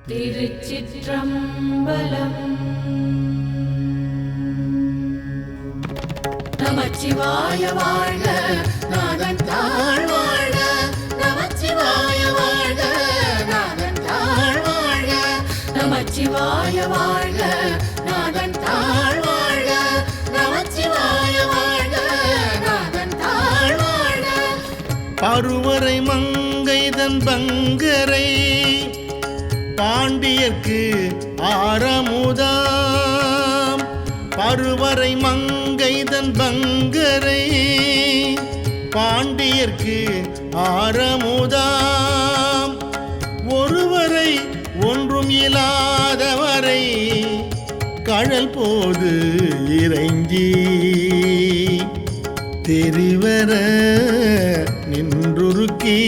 திருச்சிற்றம்பலம். நமச்சிவாய வாழ்க, நாதன் தாழ் வாழ்க. நமச்சிவாய வாழ்க, நாதன் தாழ் வாழ்க. நமச்சிவாய வாழ்க, நாதன் தாழ் வாழ்க. நமச்சிவாய வாழ்க, நாதன் தாழ் வாழ்க. பருவரை மங்கைதன் பங்கரை பாண்டியர்க்கு ஆரமுதாம். பருவரை மங்கைதன் பங்கரை பாண்டியர்க்கு ஆரமுதாம். ஒருவரை ஒன்றும் இல்லாதவரை கழல் போது இறைஞ்சி தெரிவர நின்றுருக்கி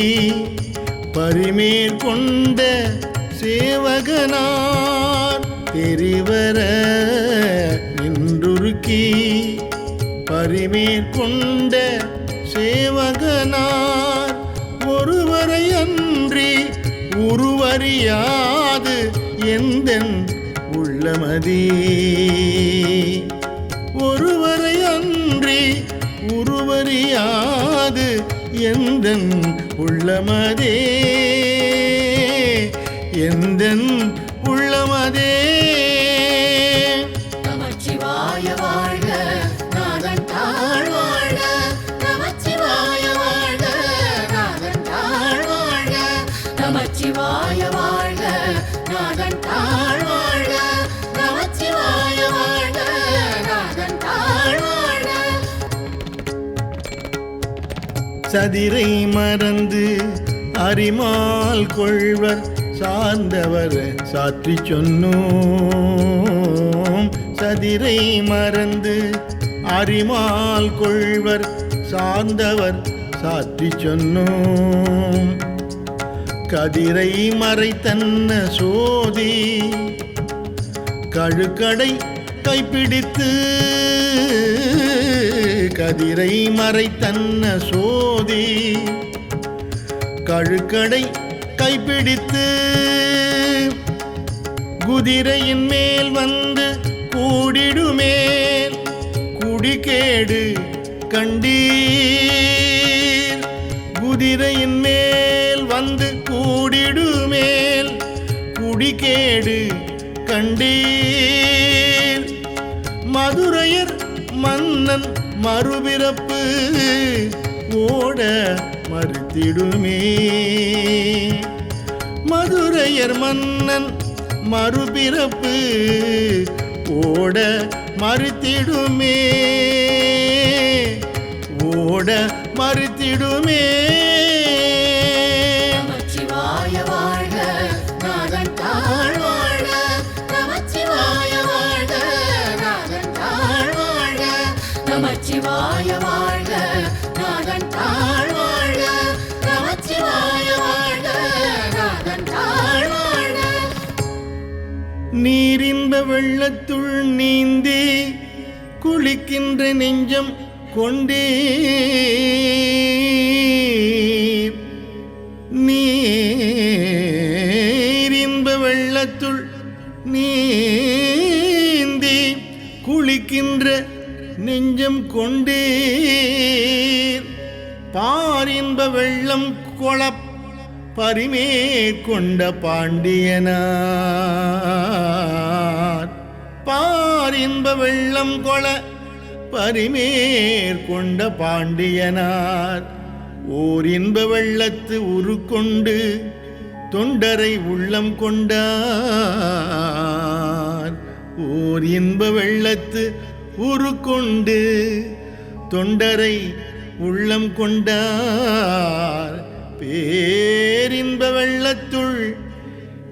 பரிமேற்கொண்ட சேவகனார். தெரிவர நின்றுருக்கி பரிமேற்கொண்ட சேவகனார். ஒருவரை அன்றி உருவறியாது எந்தன் உள்ளமதி. ஒருவரை அன்றி உருவறியாது எந்தன் உள்ளமதே, எந்தன் உள்ளமதே. நமச்சிவாய வாழ்க, நாதன் தாழ் வாழ்க. நமச்சிவாய வாழ்க, நாதன் தாழ் வாழ்க. நமச்சிவாய வாழ்க, நாதன் தாழ் வாழ்க. நமச்சிவாய வாழ்க, நாதன் தாழ் வாழ்க. சதிரை மறந்து அரிமால் கொள்வர் சார்ந்தவர் சாற்றி சொன்னோம். சதிரை மறந்து அரிமால் கொள்வர் சார்ந்தவர் சாற்றி சொன்னோம். கதிரை மறைத்தன்ன சோதி கழுக்கடை கைப்பிடித்து. கதிரை மறைத்தன்ன சோதி கழுக்கடை கைப்பிடித்து குதிரையின் மேல் வந்து கூடிடுமேல் குடிகேடு கண்டீர். குதிரையின் மேல் வந்து கூடிடுமேல் குடிகேடு கண்டீர். மதுரையர் மன்னன் மறுபிறப்பு ஓட மறுத்திடுமே. மதுரையர் மன்னன் மறுபிறப்பு ஓட மறுத்திடுமே, ஓட மறுத்திடுமே. நமச்சிவாய வாழ்க, நாதன் தாழ் வாழ்க. நமச்சிவாய வாழ்க, நாதன் தாழ் வாழ்க. நமச்சிவாய வாழ்க, நாதன் தாழ் வாழ்க. நமச்சிவாய வாழ்க, நாதன் தாழ் வாழ்க. நீரின்ப வெள்ளத்துள் நீந்தி குளிக்கின்ற நெஞ்சம் கொண்டீர். நீரின்ப வெள்ளத்துள் நீந்தி குளிக்கின்ற நெஞ்சம் கொண்டீர். பாரின்ப வெள்ளம் கொளப் பரிமேற்கொண்ட பாண்டியனார். பாரின்ப வெள்ளம் கொள பரிமேற்கொண்ட பாண்டியனார். ஓர் இன்ப வெள்ளத்து உருக்கொண்டு தொண்டரை உள்ளம் கொண்டார். ஓர் இன்ப வெள்ளத்து உருக்கொண்டு தொண்டரை உள்ளம் கொண்டார். பேரின்ப வெள்ளத்துள்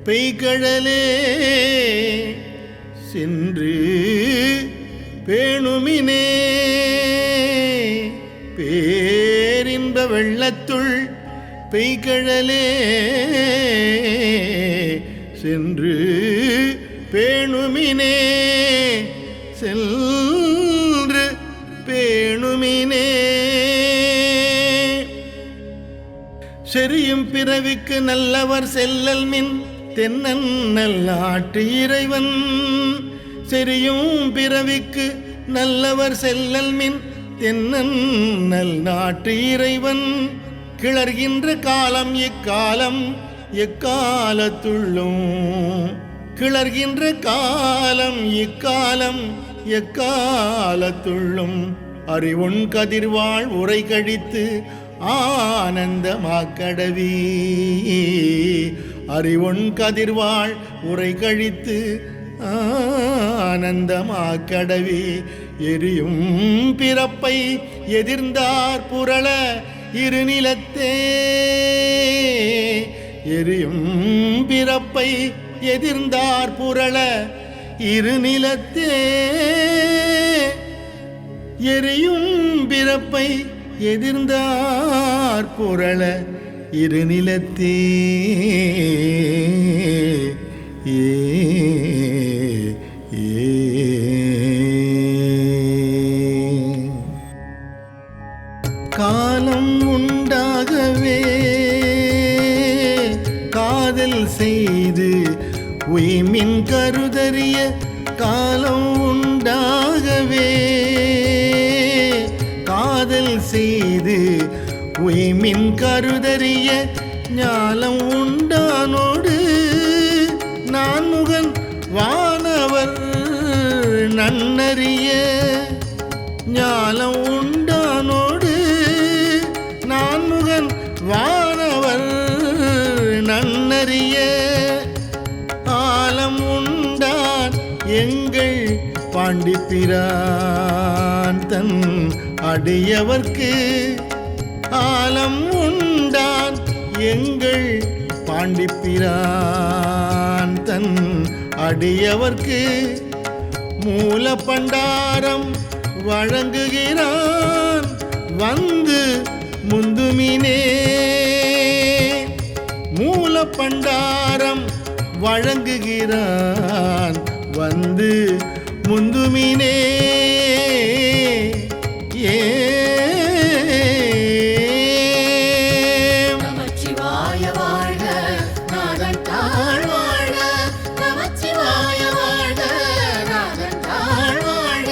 பெய்கடலே சென்று பேணுமினே. பேரின்ப வெள்ளத்துள் பெய்கடலே சென்று பேணுமினே, சென்று பேணுமினே. செறியும் பிறவிக்கு நல்லவர் செல்லல் மின் தென்னல் நாட்டு இறைவன் செரியும் பிறவிக்கு நல்லவர் செல்லல் மின் தென்னல் நாட்டு இறைவன் கிளர்கின்ற காலம் இக்காலம் எக்காலத்துள்ளும் கிளர்கின்ற காலம் இக்காலம் எக்காலத்துள்ளும் அறிவுன் கதிர்வாள் உரை கழித்து ஆனந்தமாக்கடவி அறிவுன் கதிர்வாள் உரை கழித்து ஆனந்தமாக்கடவி எரியும் பிறப்பை எதிர்ந்தார் புரள இருநிலத்தே எரியும் பிறப்பை எதிர்ந்தார் புரள இருநிலத்தே எரியும் பிறப்பை எதிர்ந்தார் புரள இருநிலத்தே காலம் உண்டாகவே காதல் செய்து உய்மின் கருதறிய காலம் உண்டாகவே காதல் செய்து உய்மின் கருதறிய ஞாலம் உண்டானோடு நான்முகன் வானவர் நன்னறிய ஞாலம் உண்டானோடு நான்முகன் வானவர் நன்னறிய ஆலம் உண்டான் எங்கள் பாண்டிப்பிரான் தன் அடியவர்க்கு ஆலம் உண்டான் எங்கள் பாண்டிப்பிரான் தன் அடியவர்க்கு மூல பண்டாரம் வழங்குகிறான் வந்து முந்துமினே மூல பண்டாரம் வழங்குகிறான் வந்து முந்துமினே ஏ நமச்சிவாய வாழ்க நாதன் தாழ் வாழ்க நமச்சிவாய வாழ்க நாதன் தாழ் வாழ்க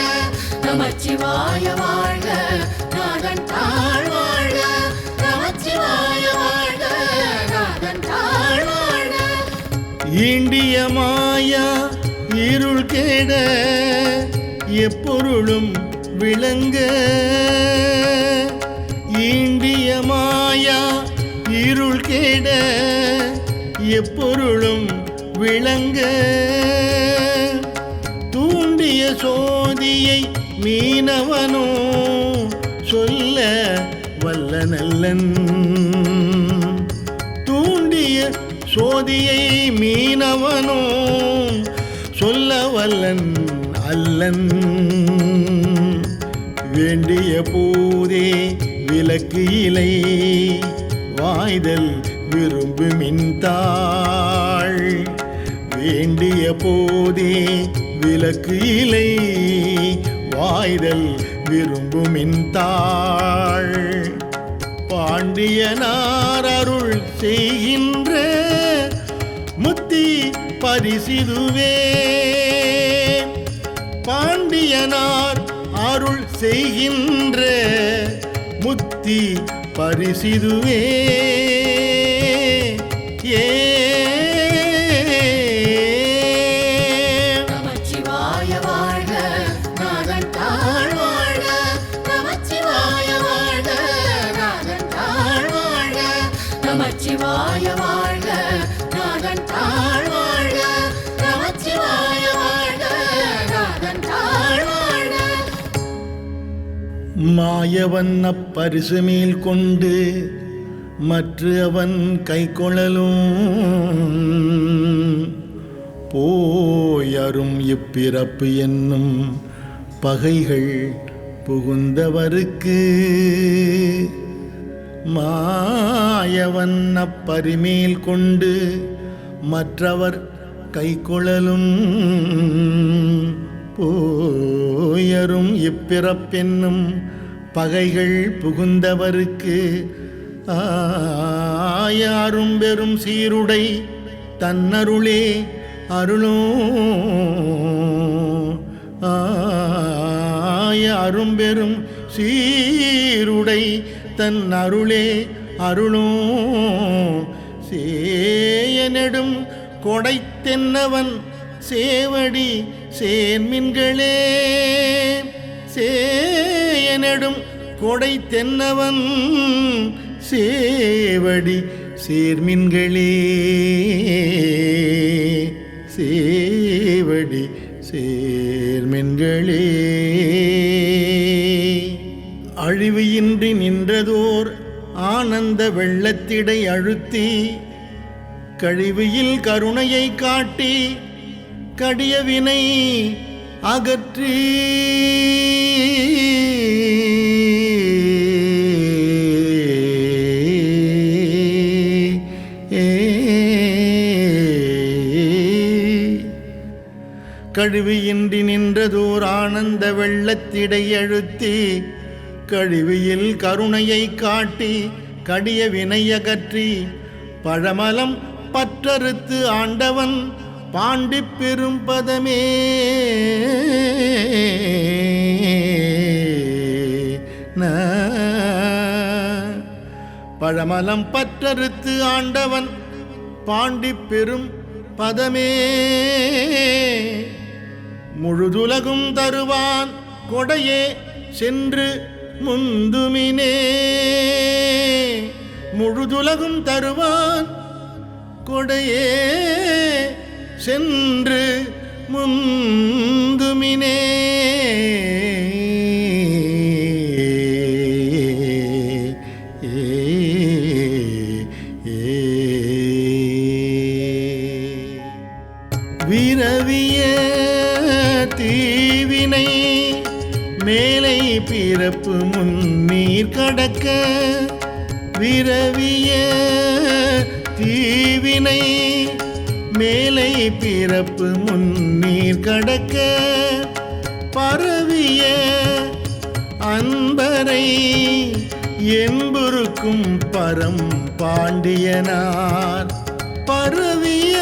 நமச்சிவாய வாழ்க நாதன் தாழ் வாழ்க நமச்சிவாய வாழ்க நாதன் தாழ் வாழ்க ஈண்டிய மாயா இருள் கேட எப்பொருளும் விளங்க ஈண்டிய மாயா இருள் கேட எப்பொருளும் விளங்க தூண்டிய சோதியை மீனவனோ சொல்ல வல்ல நல்லன் தூண்டிய சோதியை மீனவனோ சொல்ல வல்லன் அல்லன் வேண்டிய போதே விளக்கு இலை வாய்தல் விரும்புமின்தாள் வேண்டிய போதே விளக்கு இலை வாய்தல் விரும்புமின்தாள் பாண்டியனார் அருள் செய்கின்ற முத்தி பரிசிதுவே பாண்டியனார் அருள் செய்கின்ற முத்தி பரிசிதுவே ஏ நமச்சிவாய வாழ்க நாதன் தாழ் வாழ்க நமச்சிவாய வாழ்க நாதன் தாழ் வாழ்க நமச்சிவாய வாழ்க நாதன் தாழ் வாழ்க நமச்சிவாய வாழ்க நாதன் தாழ் வாழ்க மாயவன் அப்பரிசு மேல் கொண்டு மற்ற அவன் கைக்கொள்ளலும் போயரும் இப்பிறப்பு என்னும் பகைகள் புகுந்தவருக்கு மாயவன் அப்பரிமேல் கொண்டு மற்றவர் கைக்கொள்ளலும் போயரும் இப்பிறப்பென்னும் பகைகள் புகுந்தவருக்கு ஆயாரும் பெரும் சீருடை தன்னருளே அருளோ அரும்பெரும் சீருடை தன் அருளே அருளோ சேயனெடும் கொடைத்தென்னவன் சேவடி சேர்மின்களே சேயனெடும் கொடைத்தென்னவன் சேவடி சேர்மின்களே சேவடி சேர்மின்களே அழிவு இன்றி நின்றதோர் ஆனந்த வெள்ளத்திடை அழுத்தி கழிவில் கருணையை காட்டி கடியவினை அகற்றி கழிவியின்றி நின்றதோர் ஆனந்த வெள்ளத்திடை அழுத்தி கழிவில் கருணையை காட்டி கடிய வினை அகற்றி பழமலம் பற்றறுத்து ஆண்டவன் பாண்டி பெரும் பதமே பழமலம் பற்றறுத்து ஆண்டவன் பாண்டி பெரும் பதமே முழுதுலகும் தருவான் கொடையே சென்று முந்துமினே முழுதுலகும் தருவான் கொடையே சென்று முந்துமினே விரவிய தீவினை மேலை பிறப்பு முன்னீர் கடக்க விரவிய தீவினை மேலை பிறப்பு முன்னீர் கடக்க பரவிய அன்பரை என்புருக்கும் பரம் பாண்டியனார் பரவிய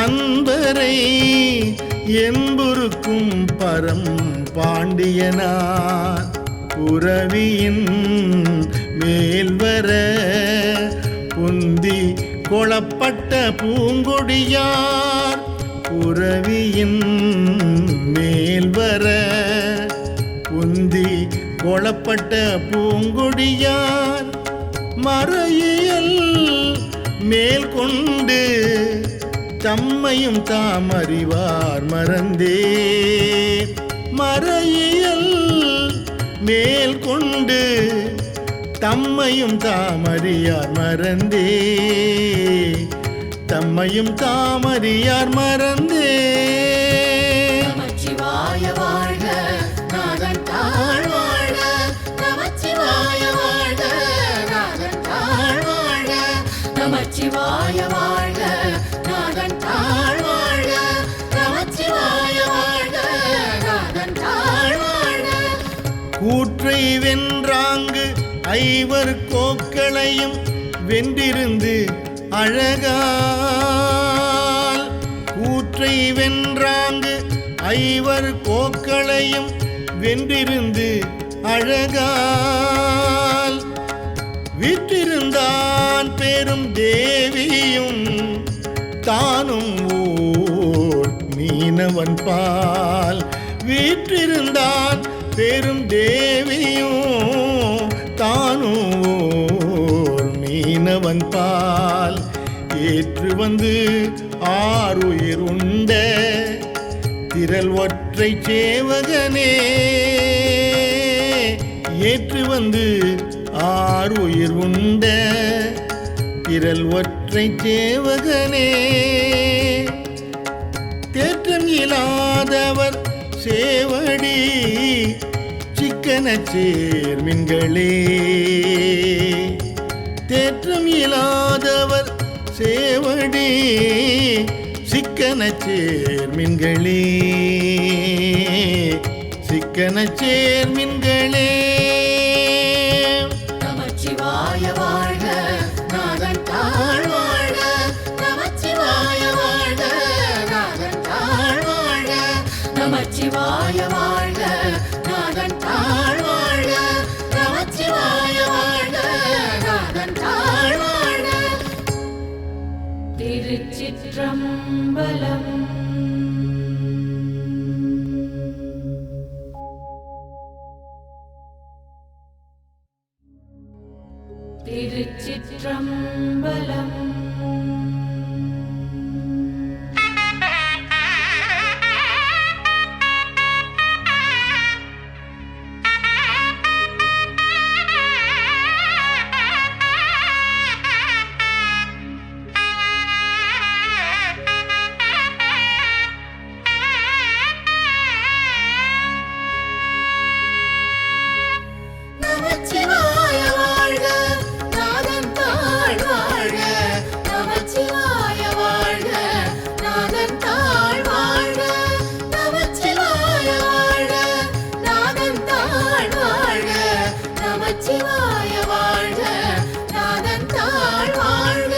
அன்பரை என்புருக்கும் பரம் பாண்டியனார் புரவியின் மேல்வர புந்தி கொளப்பட்ட பூங்கொடியார் புரவியின் மேல்வர புந்தி கொளப்பட்ட பூங்கொடியார் மறையியல் மேல் கொண்டு தம்மையும் தாமறிவார் மறந்தே மறையியல் மேல் கொண்டு தம்மையும் தாமறியார் மறந்தே தம்மையும் தாமறியார் மறந்தே நமச்சிவாய வாழ்க நாதன் தாழ் வாழ்க நமச்சிவாய வாழ்க நாதன் தாழ் வாழ்க நமச்சிவாய வாழ்க நாதன் தாழ் வாழ்க நமச்சிவாய வாழ்க நாதன் தாழ் வாழ்க கூற்றை வென்றாங்கு ஐவர் கோக்களையும் வென்றிருந்து அழகால் கூற்றை வென்றாங்கு ஐவர் கோக்களையும் வென்றிருந்து அழகால் வீற்றிருந்தான் பெரும் தேவியும் தானும் ஓர் மீனவன் பால் வீற்றிருந்தான் பெரும் தேவியும் தானும் ஓர் மீனவன் பால் ஏற்று வந்து ஆறுயிர் உண்ட திரள் ஒற்றை சேவகனே ஏற்று வந்து ஆறுயிர் உண்ட திரள் ஒற்றை சேவகனே தேற்றம் இல்லாதவர் சேவடி சிக்கன சேர்மின்களே தேற்றம் இல்லாதவர் சேவடி சிக்கன சேர்மின்களே சிக்கன சேர்மின்களே நமச்சிவாய வாழ்க நாதன் தாழ் வாழ்க திருச்சிற்றம்பலம். திருச்சிற்றம்பலம். நமச்சிவாய வாழ்க, நாதன் தாழ் வாழ்க. நமச்சிவாய வாழ்க, நாதன் தாழ் வாழ்க. நமச்சிவாய வாழ்க, நாதன் தாழ் வாழ்க. நமச்சிவாய வாழ்க, நாதன் தாழ் வாழ்க.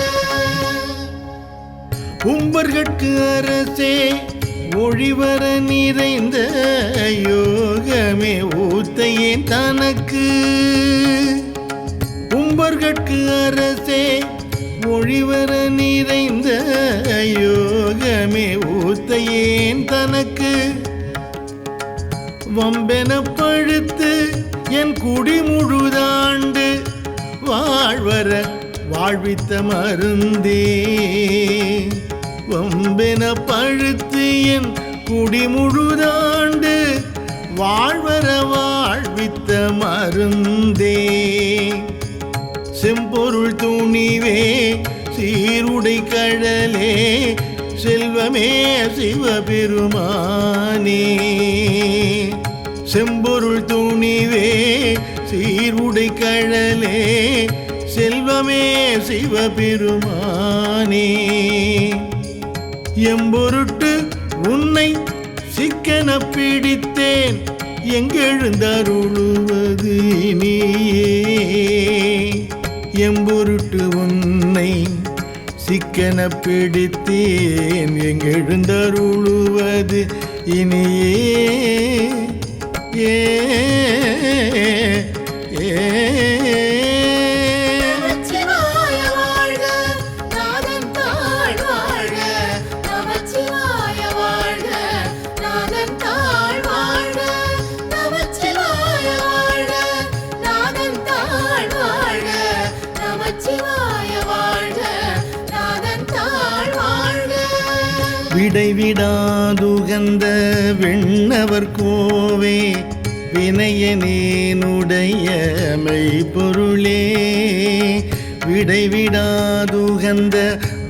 உம்பர்கட்கு அரசே ஒழிவர நிறைந்த யோகமே ஊத்தையேன் தனக்கு. உம்பர்கட்கு அரசே ஒழிவர நிறைந்த யோகமே ஊத்தையேன் தனக்கு. வம்பென பழுத்து என் குடி முழுதாண்டு வாழ்வர வாழ்வித்த மருந்தே. வம்பென பழுத்து என் குடி முழுதாண்டு வாழ்வர வாழ்வித்த மருந்தே. செம்பொருள் துணிவே சீருடை கழலே செல்வமே சிவபெருமானே. செம்பொருள் துணிவே சீருடை கழலே செல்வமே சிவபெருமானே. எம்பொருட்டு உன்னை சிக்கன பிடித்தேன் எங்கெழுந்தருளுவது நீயே. எம்பொருட்டு உன்னை சிக்கன பிடித்தேன் எங்கெழுந்தருளுவது இனியே. ஏ ஏ விடைவிடாதுகந்த விண்ணவர் கோவே வினயனேனுடைய மெய்ப்பொருளே. விடைவிடாதுகந்த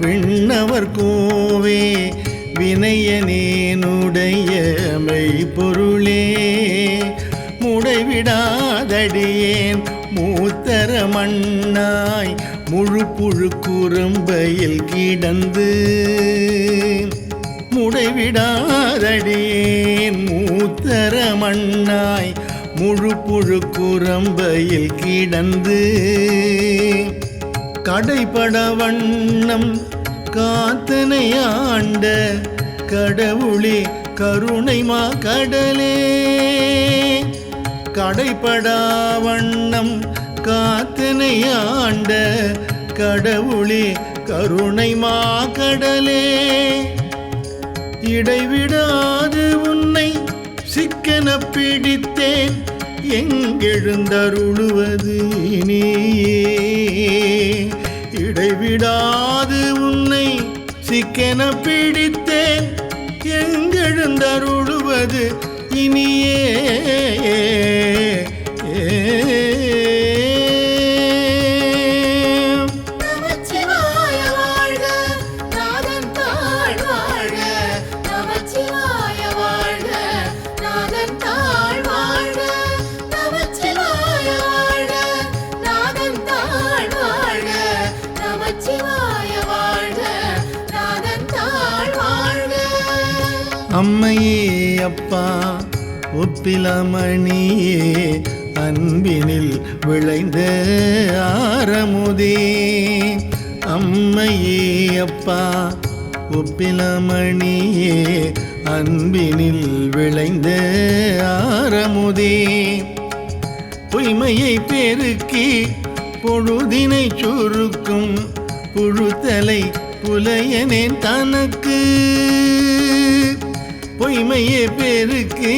விண்ணவர் கோவே வினயனேனுடைய மெய்ப்பொருளே. முடைவிடாதடியேன் மூத்தர மண்ணாய் முழு புழு குறும்பையில் கிடந்து. முடைவிடாதடியேன் மூத்தர மண்ணாய் முழு புழு குறும்பையில் கிடந்து. கடைபட வண்ணம் காத்தனை ஆண்ட கடவுளே கருணை மா கடலே. கடைபடா வண்ணம் காத்தனை ஆண்ட கடவுளே கருணை மா கடலே. இடைவிடாது உன்னை சிக்கன பிடித்தேன் எங்கெழுந்தருளுவது நீயே. இடைவிடாது உன்னை சிக்கன பிடித்தேன் எங்கெழுந்தருளுவது இனியே. அம்மையே அப்பா ஒப்பிலமணியே அன்பினில் விளைந்த ஆரமுதே. அம்மையே அப்பா ஒப்பிலமணியே அன்பினில் விளைந்த ஆரமுதே. பொய்மையை பெருக்கி பொழுதினை சுருக்கும் புழுத்தலை புலையனேன் தனக்கு பொய்மையே பெருக்கி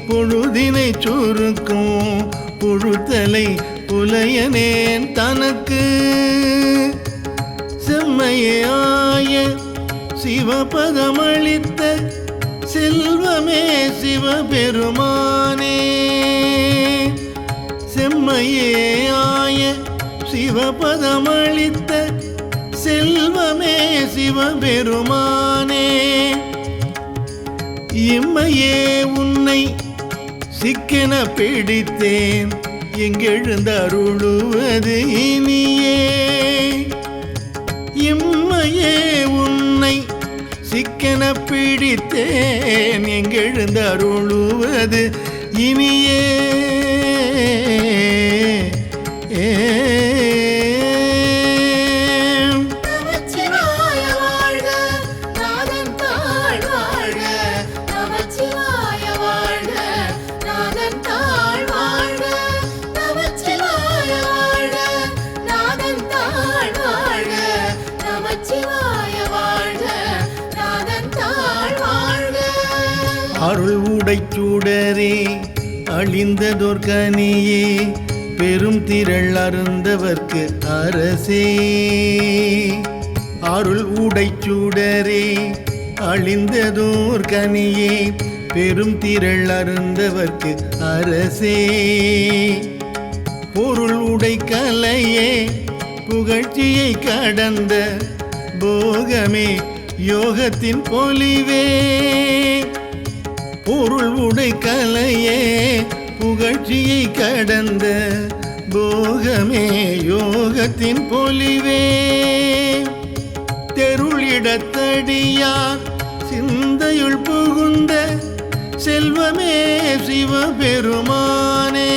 பொழுதினை சுருக்கும் புழுத்தலை புலையனேன் தனக்கு செம்மையாய சிவபதமளித்த செல்வமே சிவபெருமானே செம்மையாய சிவபதமளித்த செல்வமே சிவபெருமானே இம்மையே உன்னை சிக்கென பிடித்தேன் எங்கெழுந்தருளுவது இனியே இம்மையே உன்னை சிக்கென பிடித்தேன் எங்கெழுந்தருளுவது இனியே நமச்சிவாய வாழ்க நாதன் தாழ் வாழ்க நமச்சிவாய வாழ்க நாதன் தாழ் வாழ்க நமச்சிவாய வாழ்க நாதன் தாழ் வாழ்க நமச்சிவாய வாழ்க நாதன் தாழ் வாழ்க அருள் உடைச்சூடரே அழிந்ததோர் கனியே பெரும் திரள் அருந்தவர்க்கு அரசே அருள் உடைச்சூடரே அழிந்ததோர் கனியே பெரும் திரள் அருந்தவர்க்கு அரசே பொருள் உடை கலையே புகழ்ச்சியை கடந்த போகமே யோகத்தின் பொலிவே பொருள் உடை கலையே புகழ்ச்சியை கடந்த போகமே யோகத்தின் பொலிவே தெருளிடத்தடியார் சிந்தையுள் புகுந்த செல்வமே சிவபெருமானே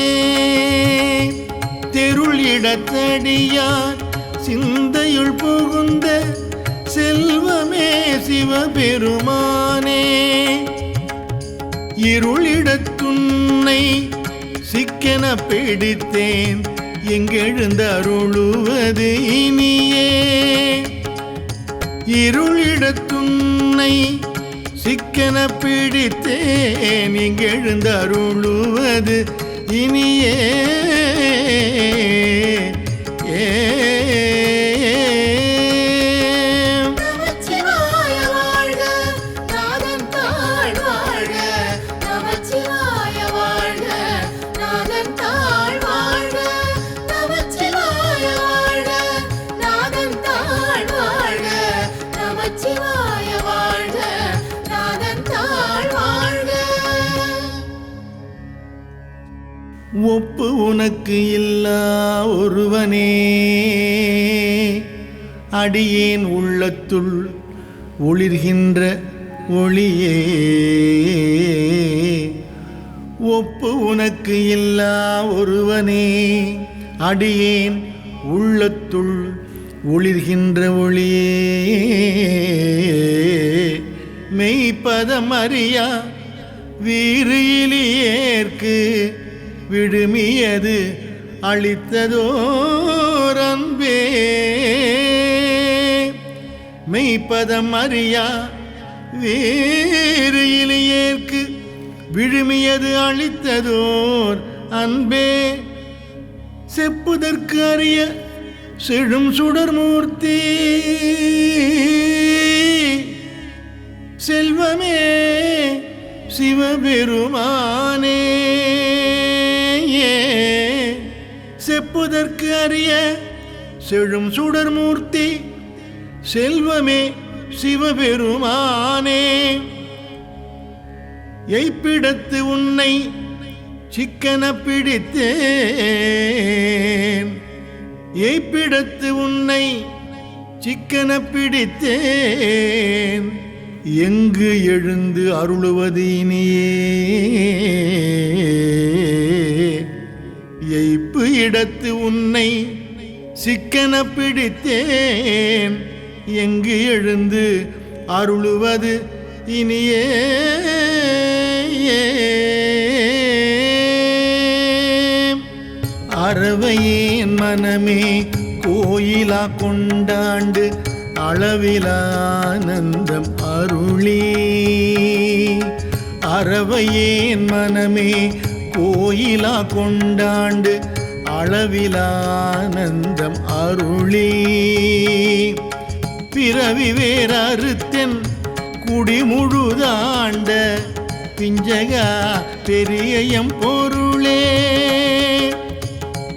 தெருளிடத்தடியார் சிந்தையுள் புகுந்த செல்வமே சிவபெருமானே இருளிடத்துன்னை சிக்கென பிடித்தேன் எங்கெழுந்தருளுவது இனியே இருளிடத்துன்னை சிக்கென பிடித்தேன் எங்கெழுந்தருளுவது இனியே நமச்சிவாய வாழ்க நாதன் தாழ் வாழ்க நமச்சிவாய வாழ்க நாதன் தாழ் வாழ்க நமச்சிவாய வாழ்க நாதன் தாழ் வாழ்க நமச்சிவாய வாழ்க நாதன் தாழ் வாழ்க ஒப்பு உனக்கு இல்லா ஒருவனே அடியேன் உள்ளத்துள் ஒளிர்கின்ற ஒளியே ஒப்பு உனக்கு இல்லா ஒருவனே அடியேன் உள்ளத்துள் ஒளிர்கின்ற ஒளியே மெய்ப்பதம் அறியா வீரிலேயேற்கு விடுமியது அளித்ததோர் அன்பே மெய்ப்பதம் அறியா வேறு இளையேற்கு விழுமியது அளித்ததோர் அன்பே செப்புதற்கு அறிய செழும் சுடர்மூர்த்தி செல்வமே சிவபெருமானே செப்புதற்கு அறிய செழும் சுடர்மூர்த்தி செல்வமே சிவபெருமானே எய்ப்பிடத்து உன்னை சிக்கன பிடித்தேன் எய்ப்பிடத்து உன்னை சிக்கன பிடித்தேன் எங்கு எழுந்து அருளுவது இனியே எய்ப்பு இடத்து உன்னை சிக்கன பிடித்தேன் எங்கு எழுந்து அருளுவது இனியே அறவையேன் மனமே கோயிலா கொண்டாண்டு அளவிலானந்தம் அருளி அறவையேன் மனமே கோயிலா கொண்டாண்டு அளவிலானந்தம் அருளி பிறவி வேறறுத்தென் குடிமுழுதாண்ட பிஞ்சகா பெரியயம் பொருளே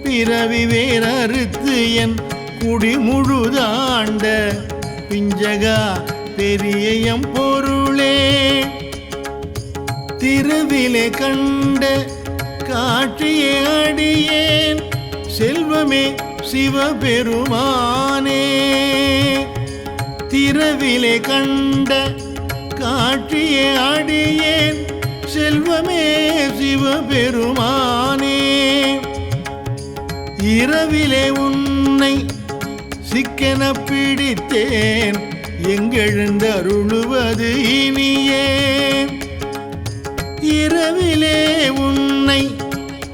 பிறவி வேறறுத்து என் குடிமுழுதாண்ட பிஞ்சகா பெரியயம் பொருளே திருவிலே கண்ட காட்சியே அடியேன் செல்வமே சிவபெருமானே திரவிலே கண்ட காட்சியே அடியேன் செல்வமே சிவபெருமானே இரவிலே உன்னை சிக்கென பிடித்தேன் எங்கெழுந்தருளுவது இனியே இரவிலே உன்னை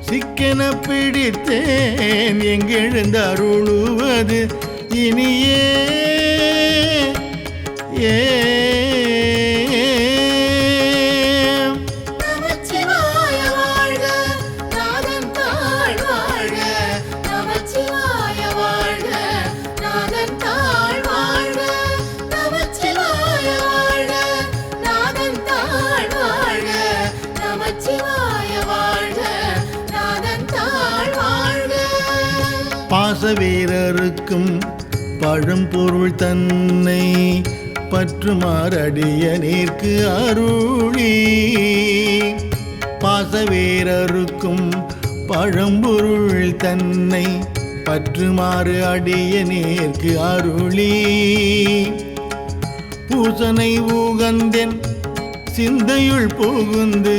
சிக்கென பிடித்தேன் எங்கெழுந்தருளுவது இனியே நமச்சிவாய வாழ்க நாதன் தாழ் வாழ்க நமச்சிவாய வாழ்க நாதன் தாழ் வாழ்க நமச்சிவாய வாழ்க நாதன் தாழ் வாழ்க நமச்சிவாய வாழ்க நாதன் தாழ் வாழ்க பாசவீரருக்கும் பழம்பொருள் தன்னை பற்றுமாறடியனேற்கு அருளி பாசவேரருக்கும் பழம்பொருள் தன்னை பற்றுமாறு அடியனேற்கு அருளி பூசனை ஊகந்தென் சிந்தையுள் புகுந்து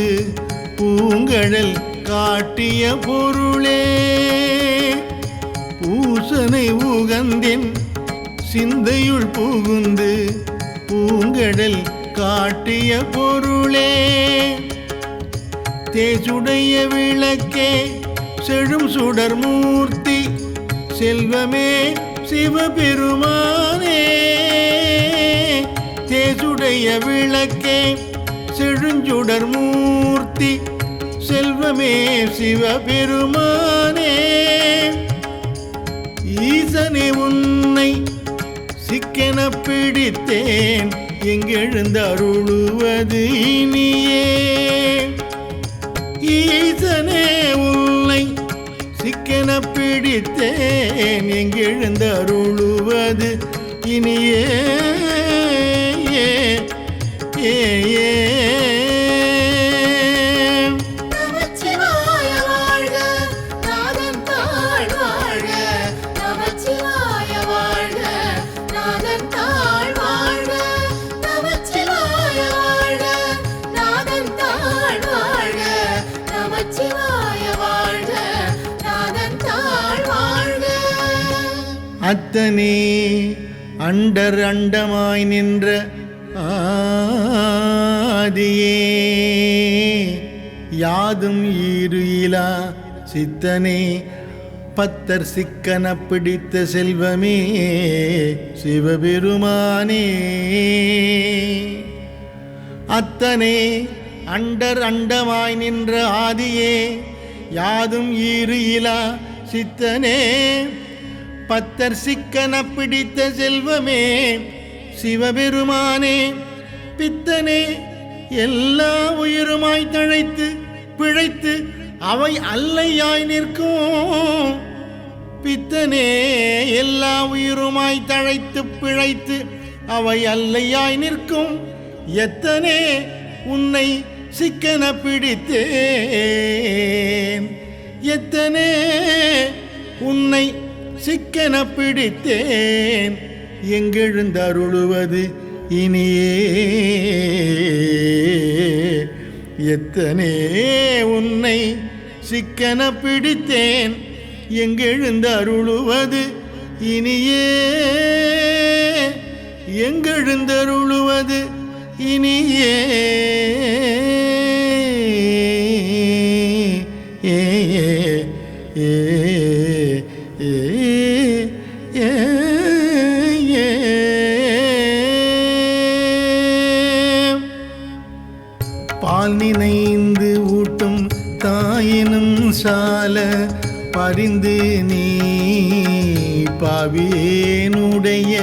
பூங்கழல் காட்டிய பொருளே பூசனை ஊகந்தென் சிந்தையுள் புகுந்து பூங்கடல் காட்டிய பொருளே தேசுடைய விளக்கே செழும் சுடர் மூர்த்தி செல்வமே சிவபெருமானே தேசுடைய விளக்கே செழுஞ்சுடர் மூர்த்தி செல்வமே சிவபெருமானே ஈசனே உன்னை சிக்கென பிடித்தேன் எங்கெழுந்தருளுவது இனியே ஈசனே உன்னை சிக்கென பிடித்தேன் எங்கெழுந்தருளுவது இனியே நமச்சிவாய வாழ்க நாதன் தாழ் வாழ்க நமச்சிவாய வாழ்க நாதன் தாழ் வாழ்க நமச்சிவாய வாழ்க நாதன் தாழ் வாழ்க நமச்சிவாய வாழ்க நாதன் தாழ் வாழ்க அத்தனே அண்டர் அண்டமாய் நின்ற ஆதியே யாதும் ஈரு இலா சித்தனே பத்தர் சிக்கன பிடித்த செல்வமே சிவபெருமானே அத்தனே அண்டர் அண்டமாய் நின்ற ஆதியே யாதும் ஈரு இலா சித்தனே பத்தர் சிக்கன பிடித்த செல்வமே சிவபெருமானே பித்தனே எல்லா உயிருமாய் தழைத்து பிழைத்து அவை அல்லையாய் நிற்கும் பித்தனே எல்லா உயிருமாய் தழைத்து பிழைத்து அவை அல்லையாய் நிற்கும் எத்தனே உன்னை சிக்கன பிடித்தேன் எத்தனே உன்னை சிக்கன பிடித்தேன் எங்கெழுந்தருளுவது இனியே எத்தனே உன்னை சிக்கன பிடித்தேன் எங்கெழுந்தருளுவது இனியே எங்கெழுந்தருளுவது இனியே ஏ பால் நினைந்து ஊட்டும் தாயினும் சால பரிந்து நீ பாவியேனுடைய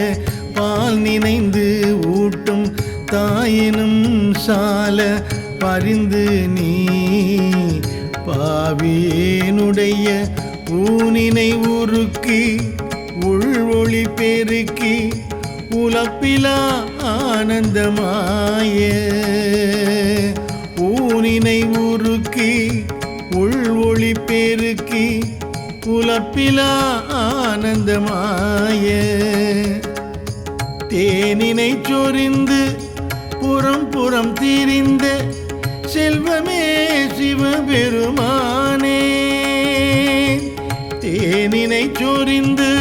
பால் நினைந்து ஊட்டும் தாயினும் சால பரிந்து நீ பாவியேனுடைய ஊனினை உருக்கி உள்வொளி பெருக்கி உலப்பிலா ஆனந்தமாய ஊனினை உருக்கி உள்வொளி பெருக்கி உலப்பிலா ஆனந்தமாய தேனினை சொரிந்து புறம் புறம் திரிந்த செல்வமே சிவபெருமானே தேனினை சொரிந்து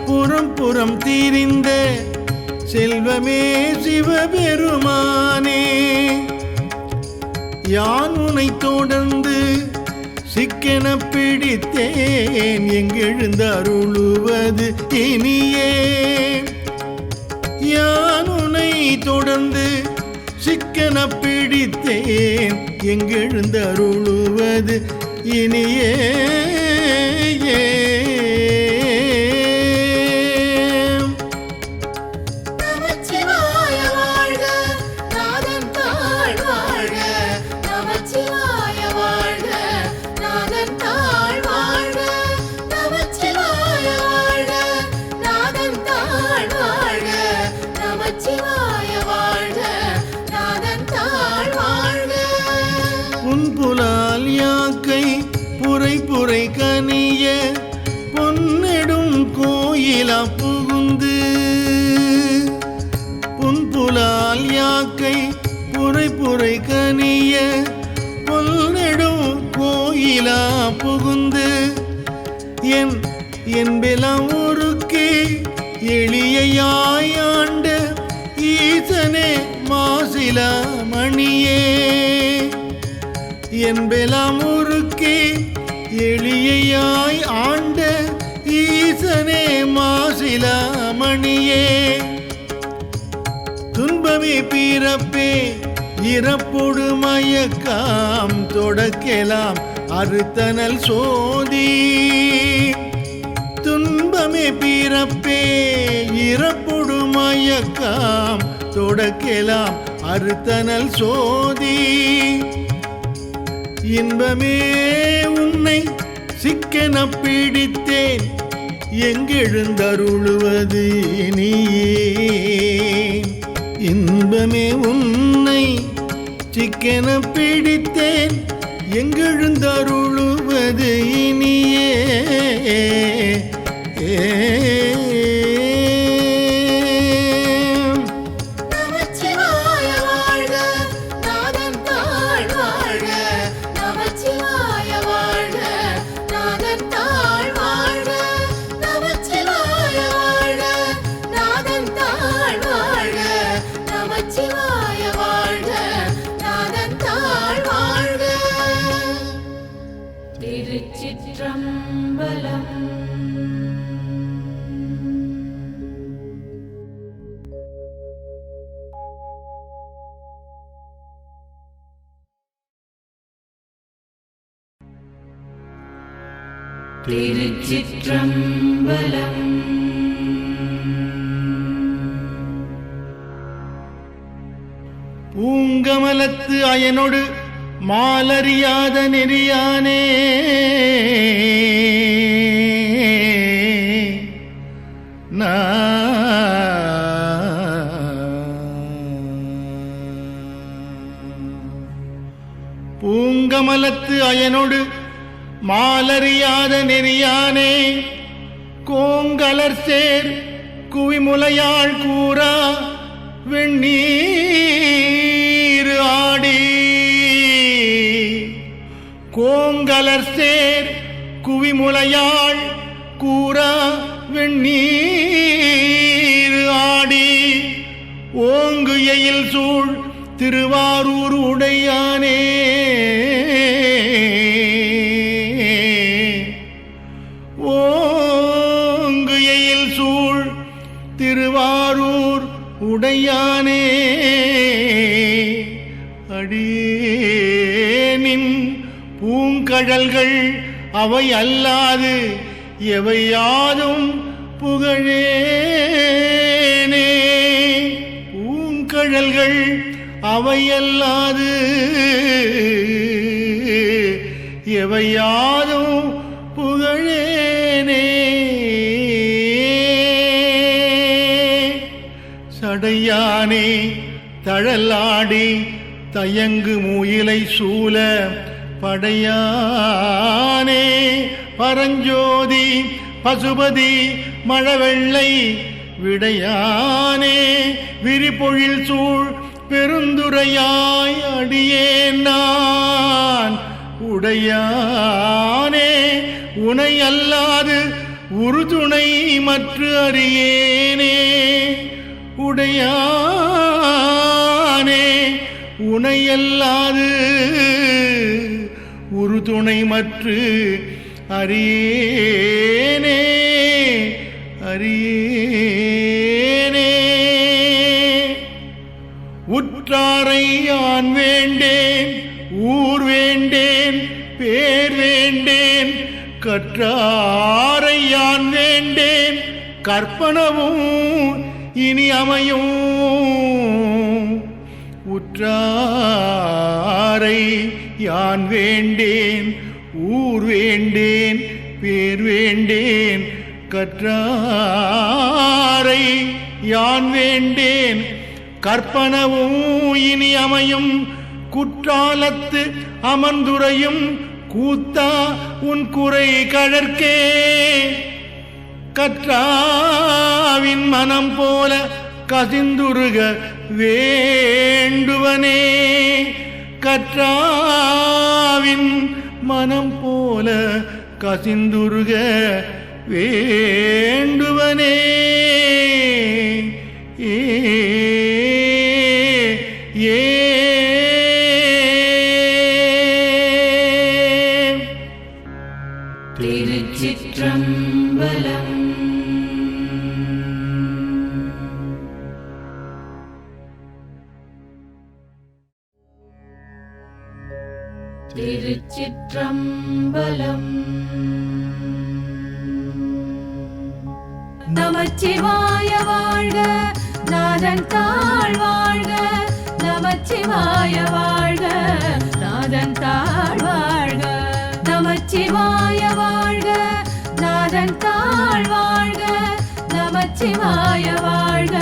புறம் புறம் திரிந்த செல்வமே சிவபெருமானே யான் உனை தொடர்ந்து சிக்கென பிடித்தேன் எங்கெழுந்த அருளுவது இனியே யான் உனை தொடர்ந்து சிக்கென பிடித்தேன் எங்கெழுந்த அருளுவது இனியே புன்புலால் யாக்கை புரை புரை கனிய பொன்னெடும் கோயிலா புகுந்து புன்புலால் யாக்கை புரை புரை கனிய பொன்னெடும் கோயிலா புகுந்து என்பெல்லாம் ஒருக்கே எளியாயாண்ட ஈசனே மாசிலா மணியே என்பெல்லாம் ஒருக்கே எளியாய் ஆண்ட ஈசனே மாசிலா மணியே துன்பமே பிறப்பே இறப்பொடு மயக்காம் தொடக்கலாம் அறுத்தனல் சோதி துன்பமே பிறப்பே இறப்பொடு மயக்காம் தொடக்கலாம் அறுத்தனல் சோதி இன்பமே உன்னை சிக்கென பிடித்தேன் எங்கெழுந்தருளுவது நீயே இன்பமே உன்னை சிக்கென பிடித்தேன் எங்கெழுந்தருளுவது இனியே திருச்சிற்றம்பலம். திருச்சிற்றம்பலம். பூங்கமலத்து அயனொடு மாலறியாத நெறியானே பூங்கமலத்து அயனொடு மாலறியாத நெறியானே கோங்கலர் சேர் குவிமுலையாள் கூறா வெண்ணீர் ஆடி கோங்கலர் சேர் குவிமுலையாள் கூறா வெண்ணீர் ஆடி ஓங்கு எயில் சூழ் திருவாரூர் உடையானே ஓங்கு எயில் சூழ் திருவாரூர் உடையானே அடியேனின் பூங்கழல்கள் அவை அல்லாது எவையாதும் புகழேனே. பூங்கழல்கள் அவையல்லாது எவையாதும் புகழேனே. சடையானே தழலாடி தயங்கு முயிலை சூல படையானே பரஞ்சோதி பசுபதி மழவெள்ளை விடையானே விரிபொழில் சூழ் பெருந்துரையாய் அடியேன் நான் உடையானே உனை அல்லாது உறுதுணை மற்று அறியேனே. உடையானே உனை அல்லாது உறுதுணை மற்று அறியேனே அறியேனே. உற்றாரை யான் வேண்டேன் ஊர் வேண்டேன் பேர் வேண்டேன் கற்றாரை யான் வேண்டேன் கற்பனவும் இனி அமையும். உற்றாரை யான் வேண்டேன் ஊர் வேண்டேன் பேர் வேண்டேன் கற்றாரை யான் வேண்டேன் கற்பனவும் இனி அமையும். குற்றாலத்து அமர்ந்துரையும் கூத்தா உன் குறை கழற்கே கற்றாவின் மனம் போல கசிந்துருக வேண்டுவனே. கற்றாவின் மனம் போல கசிந்துருக வேண்டுவனே. ஏ ஏ திருச்சிற்றம்பலம். திருச்சிற்றம்பலம். நமச்சிவாய வாழ்க நாதன் தாழ் வாழ்க. நமச்சிவாய வாழ்க நாதன் தாழ் வாழ்க. நமச்சிவாய வாழ்க நாதன் தாழ் வாழ்க. நமச்சிவாய வாழ்க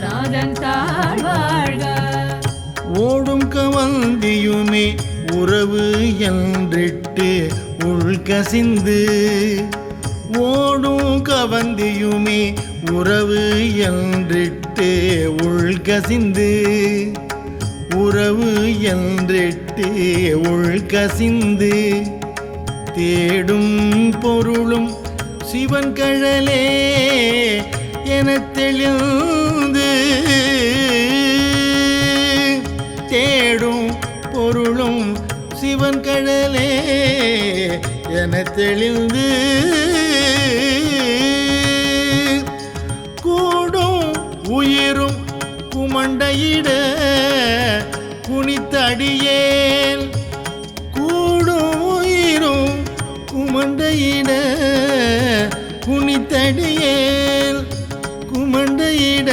நாதன் தாழ் வாழ்க. ஓடும் கவந்தியுமே உறவு என்றிட்டு உள்கசிந்து ஓடும் கவந்தியுமே உறவு என்றிட்டு உள்கசிந்து உறவு என்றிட்டு உள்கசிந்து தேடும் பொருளும் சிவன் கழலே எனத் தெளிந்து தேடும் பொருளும் சிவன் கழலே எனத் தெளிந்து கூடும் உயிரும் குமண்டையிட குனித்தடியேன் கூடும் உயிரும் குமண்டையிட குனித்தடியேன் குமண்டையிட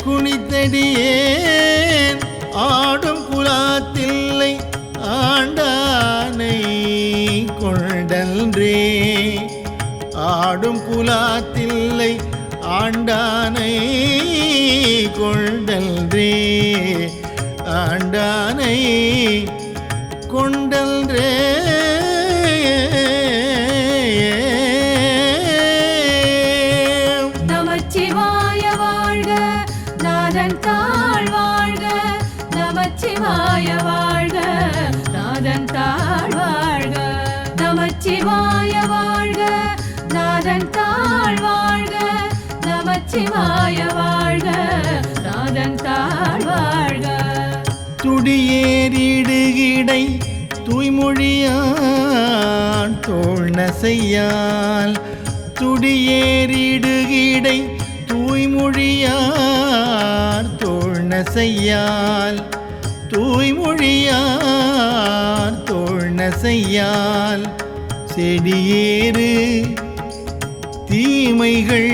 குனித்தடியேன் ஆடும் குலாத்தில்லை ஆண்டானை கொண்டன்றே ஆடும் குலாத்தில்லை ஆண்டானை கொண்டன்றே ஆண்டானை கொண்டன்றே. நமச்சிவாய வாழ்க நாதன் தாழ் வாழ்க. நமச்சிவாய வாழ்க நாதன் தாழ் வாழ்க. நமச்சிவாய வாழ்க நாதன் தாழ் வாழ்க. நமச்சிவாய வாழ்க நாதன் தாழ் வாழ்க. துடியேறிடுகிடை தூய்மொழியான் தோள் நசையால் துடியேறிடுகிடை தூய்மொழியார் தோள் நசையால் தூய்மொழியார் தோழ்நசையால் செடியேறு தீமைகள்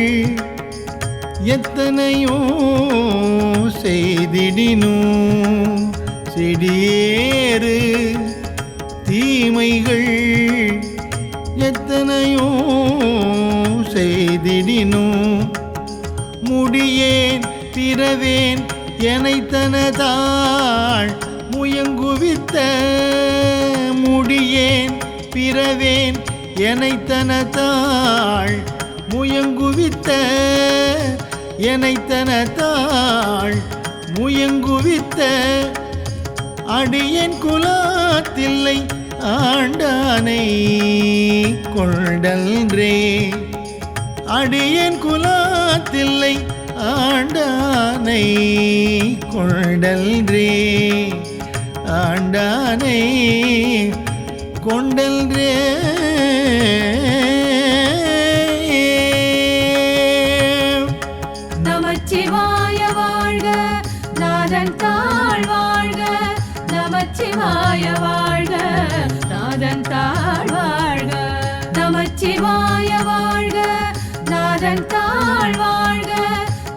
எத்தனையோ செய்திடினும் செடியேறு தீமைகள் எத்தனையோ செய்திடினும் முடியேன் பிறவேன் எனைத்தனதாள் முயங்குவித்த முடியேன் பிறவேன் எனைத்தனதாள் முயங்குவித்த எனைத்தனதாள் முயங்குவித்த அடியேன் குலத்தில்லை ஆண்டானை கொண்டல்ரே அடியேன் குலத்தில்லை ஆண்டானை கொண்டல்ரே ஆண்டானை கொண்டல்ரே நமச்சிவாய வாழ்க நாதன் தாழ் வாழ்க நமச்சிவாய வாழ்க நாதன் தாழ் வாழ்க நமச்சிவாய வாழ்க நாதன் தாழ் வாழ்க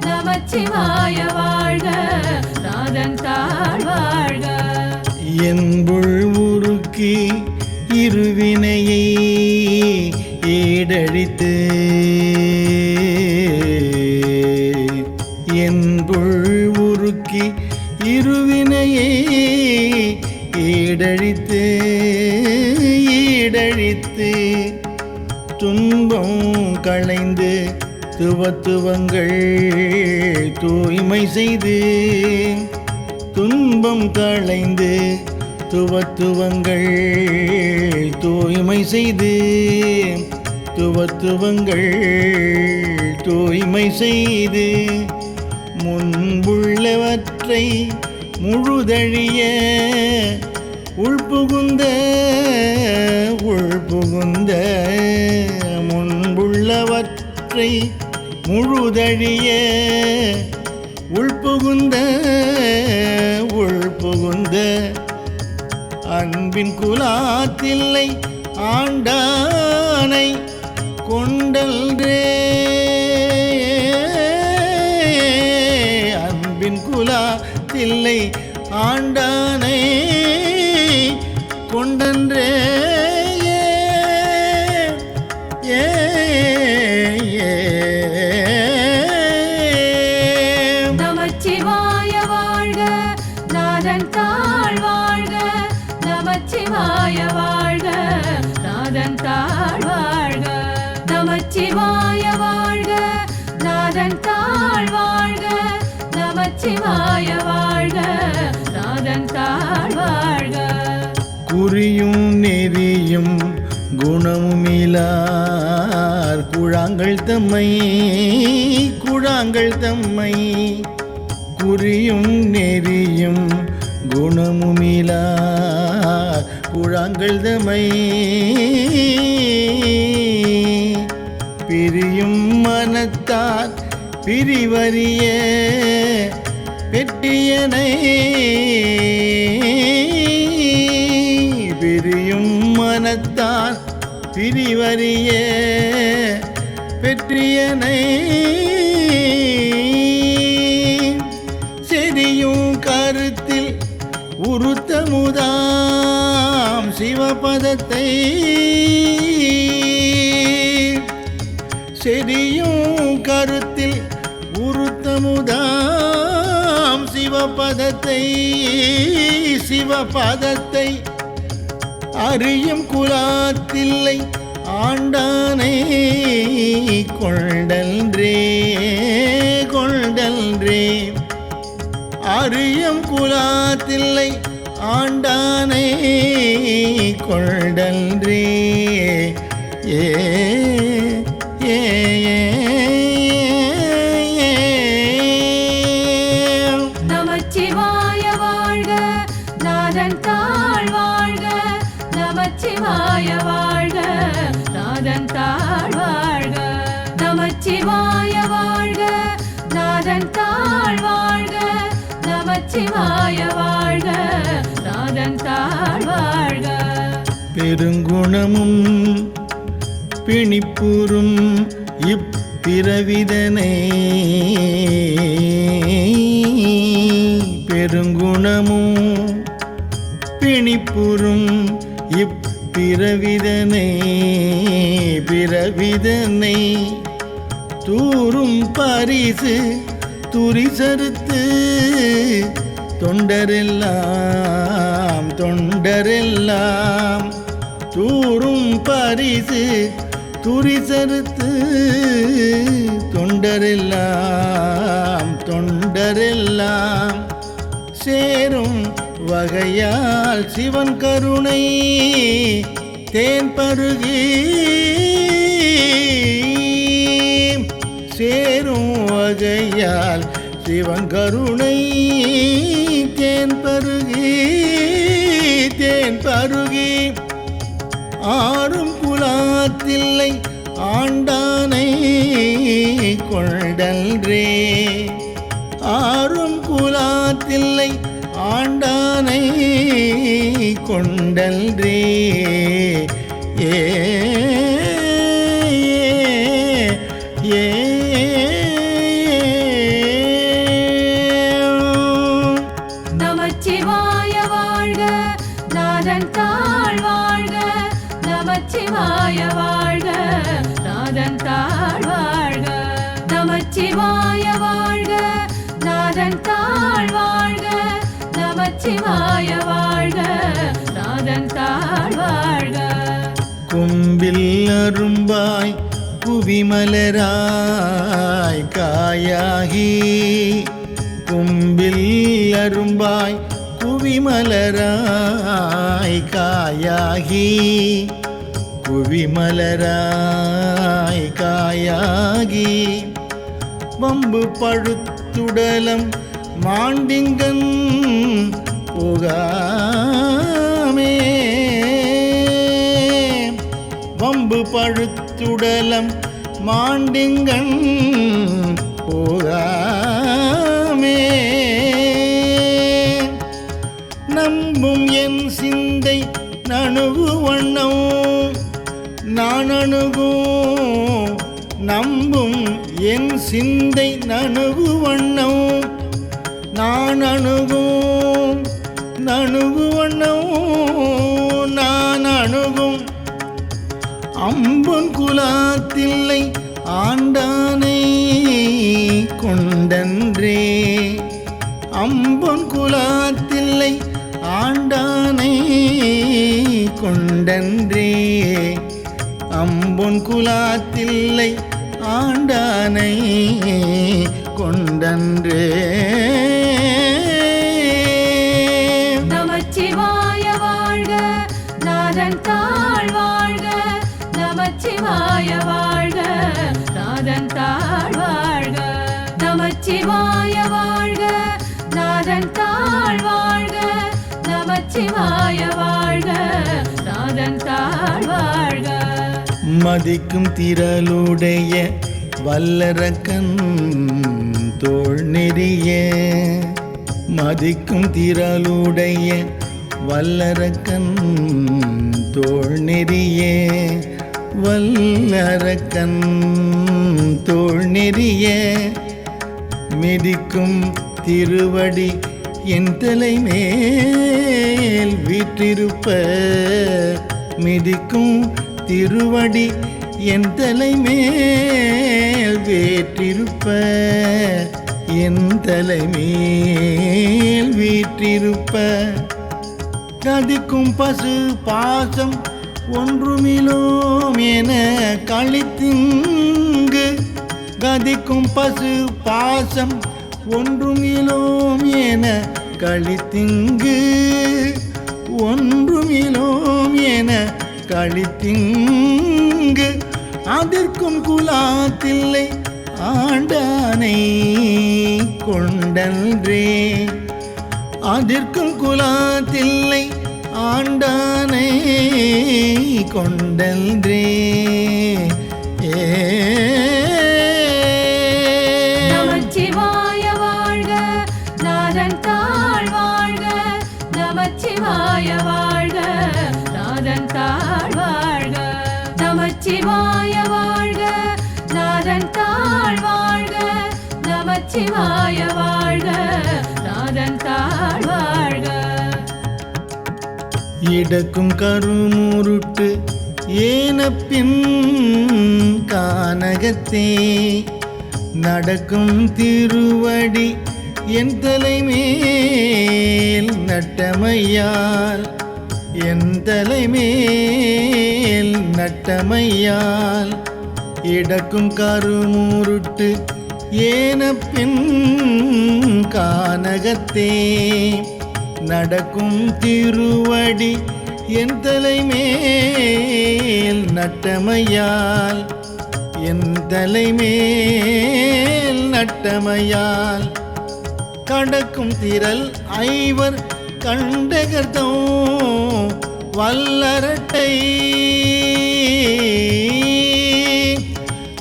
நமச்சிவாய வாழ்க நாதன் தாழ் வாழ்க என்புள் உருக்கி இருவினையை ஏடழித்து என்புள் உருக்கி இருவினையை ஈடழித்து ஈடழித்து துன்பம் களைந்து துவத்துவங்கள் தூய்மை செய்து துன்பம் களைந்து துவத்துவங்கள் தூய்மை செய்து துவத்துவங்கள் தூய்மை செய்து முன்புள்ளவற்றை முழுதழிய உள்புகுந்த உள்புகுந்த முன்புள்ளவற்றை முழுதழிய உள்புகுந்த உள்புகுந்த அன்பின் குலாத்தில்லை ஆண்டானை கொண்டல்ரே அன்பின் குலாத்தில்லை ஆண்டானை கொண்டன்றே நமச்சிவாய வாழ்க நாதன் தாழ் வாழ்க நமச்சிவாய வாழ்க நாதன் தாழ் வாழ்க நமச்சிவாய வாழ்க நாதன் தாழ் வாழ்க நமச்சிவாய வாழ்க நாதன் தாழ் வாழ்க குறியும் நெறியும் குணமுமிலார் குழாங்கள் தம்மை குழாங்கள் தம்மை குறியும் நெறியும் குணமுமிலார் குழாங்கள் தம்மை பிரியும் மனத்தார் பிரிவறிய பெற்றியனை பிரியும் மனத்தார் பிரிவறிய பெற்றியனை செறியும் கருத்தில் உருத்தமுதாம் சிவபதத்தை செறியும் கருத்தில் உருத்தமுதாம் சிவபதத்தை சிவபதத்தை அறியும் குலாத்தில்லை ஆண்டானை கொண்டல்ரே கொண்டல்ரே அறியும் குலாத்தில்லை ஆண்டானை கொண்டல்ரே ஏ ஏ நமச்சிவாய வாழ்க நாதன் தாழ் வாழ்க நமச்சிவாய வாழ்க நாதன் தாழ் வாழ்க நமச்சிவாய வாழ்க நாதன் தாழ் வாழ்க நமச்சிவாய நமச்சிவாய வாழ்க நாதன் தாழ் வாழ்க பெருங்குணமும் பிணிப்புறும் இப்பிறவிதனை பெருங்குணமும் பிணிப்புறும் இப்பிறவிதனை பிறவிதனை தூரும் பரிசு துரிசறுத்து தொண்டரெல்லாம் தூரும் பரிசு துரிசறுத்து தொண்டரெல்லாம் சேரும் வகையால் சிவன் கருணை தேன் பருகி சேரும் வகையால் சிவன் கருணை தேன் பருகி ஆறும் குலாத்தில்லை ஆண்டானை கொண்டல்ரே ஆறும் குலாத்தில்லை ஆண்டானை கொண்டல்ரே ஏ ஏ நமச்சிவாய வாழ்க நாதன் தாழ் வாழ்க நமச்சிவாய வாழ்க நாதன் தாழ் வாழ்க நமச்சிவாய வாழ்க நாதன் தாழ் வாழ்க நமச்சிவாய வாழ்க நாதன் தாழ் வாழ்க கும்பில் அரும்பாய் குவிமலராய் காயாகி கும்பில் அரும்பாய் குவிமலராய் காயாகி குவிமலராய் காயாகி வம்பு பழுத்துடலம் மாண்டிங்கன் புகாமே வம்பு பழுத்துடலம் மாண்டிங்கன் போகாமே நம்பும் என் சிந்தை நணுகு வண்ணம் நான் அணுகும் நம்பும் என் சிந்தை நணுகு வண்ணம் நான் அணுகும் நான் அணுகும் அம்பொன் குலாத்தில்லை ஆண்டானை கொண்டன்றே அம்பொன் குலாத்தில்லை ஆண்டானை கொண்டன்றே அம்பொன் குலாத்தில்லை ஆண்டானை கொண்டன்றே நமச்சிவாய வாழ்க நாதன் தாழ் வாழ்க நமச்சிவாய வாழ்க நாதன் தாழ் வாழ்க நமச்சிவாய வாழ்க நாதன் தாழ் வாழ்க நமச்சிவாய வாழ்க நாதன் தாழ் வாழ்க மதிக்கும் திரளுடைய வல்லரக்கன் தோள் நெறிய மதிக்கும் திரளுடைய வல்லரக்கன் தோள் நெறிய வல்லரக்கன் தோள் நெறிய மிதிக்கும் திருவடி என் தலை மேல் வீற்றிருப்ப மிதிக்கும் திருவடி என் தலை மேல் வீற்றிருப்ப என் தலை மேல் வீற்றிருப்ப கதிக்கும் பசு பாசம் ஒன்றுமிலோம் என கழித்திங்கு கதிக்கும் பசு பாசம் ஒன்றுமிலோம் என கழித்திங்கு ஒன்றுமிலோம் என கழித்திங்கு அதற்கும் குலாத்தில்லை ஆண்டானை கொண்டன்றே அதற்கும் குலாத்தில்லை ஆண்டானை கொண்டன்றே நமச்சிவாய வாழ்க நாதன் தாழ் நமச்சிவாய வாழ்க நாதன் தாழ் வாழ்க நமச்சிவாய வாழ்க நாதன் தாழ் வாழ்க நமச்சிவாய வாழ்க நாதன் தாழ் வாழ்க இடக்கும் கருமுருட்டு ஏனப்பின் கானகத்தே நடக்கும் திருவடி என் தலைமேல் நட்டமையால் என் தலைமேல் நட்டமையால் இடக்கும் கருமுருட்டு ஏனப்பின் கானகத்தே நடக்கும் திருவடி என் தலைமேல் நட்டமையால் என் தலைமேல் நட்டமையால் கடக்கும் திரள் ஐவர் கண்டகர்தோ வல்லரட்டை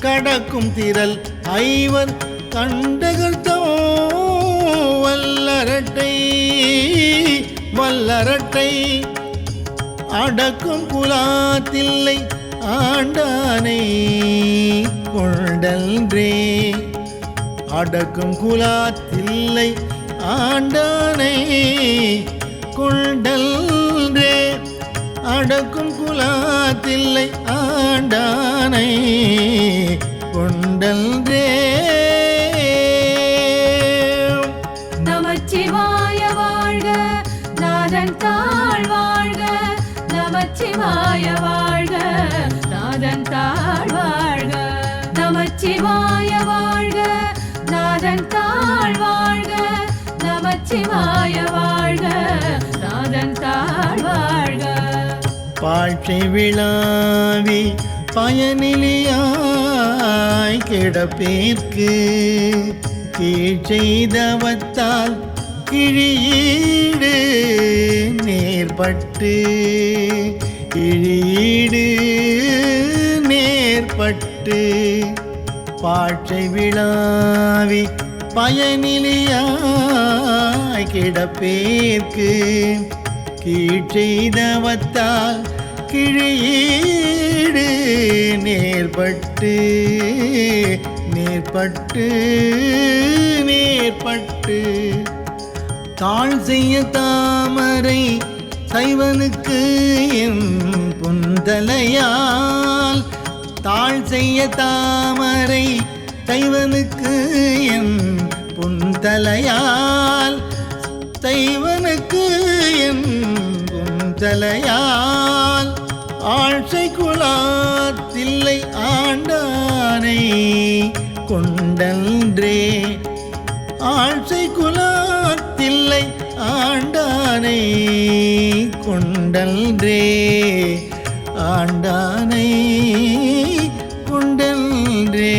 கடக்கும் திரள் ஐவர் கண்டகர்தோ வல்லரட்டை வல்லரட்டை அடக்கும் குலாத்தில்லை ஆண்டானை கொண்டல்ரே அடக்கும் குலாத்தில்லை ஆண்டானை கொண்டல்ரே அடக்கும் குலாத்தில்லை ஆண்டானை கொண்டல்ரே நமச்சிவாய வாழ்க நாதன் தாழ் வாழ்க நமச்சிவாய வாழ்க நாதன் தாழ் வாழ்க நமச்சிவாய வாழ்க நாதன் தாழ் வாழ்க நமச்சிவாய வாழ்க நாதன் தாழ் வாழ்க பாழ்ச்சி விழாவி பயனிலியாய் கிடப்பேற்கு கீழ் செய்தவத்தால் கிழியீடு நேர்பட்டு கிழியீடு நேர்பட்டு பாழ்ச்சை விழாவி பயனிலியாய் கிடப்பேற்கு கீழ் செய்தவத்தால் கிழியீடு நேர்பட்டு நேர்பட்டு நேர்பட்டு தாழ் செய்ய தாமரை சைவனுக்கு என் புந்தலையால் தாழ் செய்ய தாமரை சைவனுக்கு என் புந்தலையால் சைவனுக்கு என் புந்தலையால் ஆழ்சை குலாத்தில்லை ஆண்டானை கொண்டல்ரே ஆழ்சை குலாத்தில்லை ஆண்டானை கொண்டல்ரே ஆண்டானை கொண்டல்ரே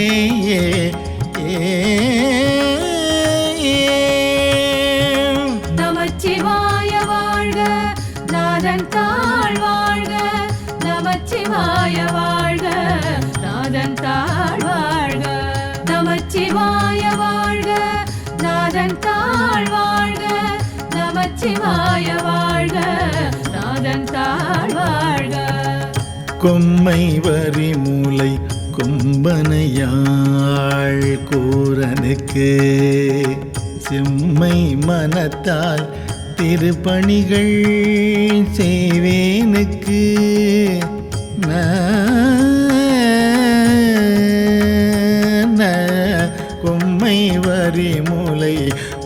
நமச்சிவாய வாழ்க நாதன் தாழ் வாழ்க நமச்சிவாய வாழ்க நாதன் தாழ் வாழ்க நமச்சிவாய வாழ்க நாதன் தாழ் வாழ்க நமச்சிவாய வாழ்க நாதன் தாழ் வாழ்க கொம்மை வரி மூலை கொம்பனையாள் கூரனுக்கு செம்மை மனத்தால் திருப்பணிகள் செய்வேனுக்கு கொம்மை வரி மூலை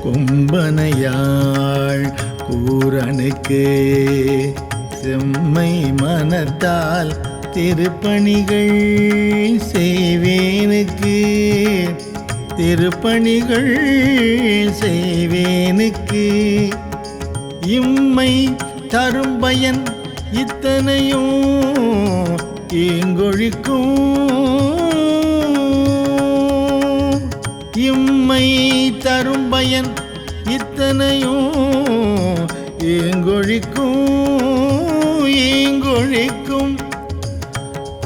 கொம்பனையாள் கூரனுக்கு செம்மை மனத்தால் திருப்பணிகள் செய்வேனுக்கு திருப்பணிகள் செய்வேனுக்கு இம்மை தரும் பயன் இத்தனையும் ஈங்கொழிக்கும் இம்மை தரும் பயன் இத்தனையும் ஈங்கொழிக்கும் ஈங்கொழிக்கும்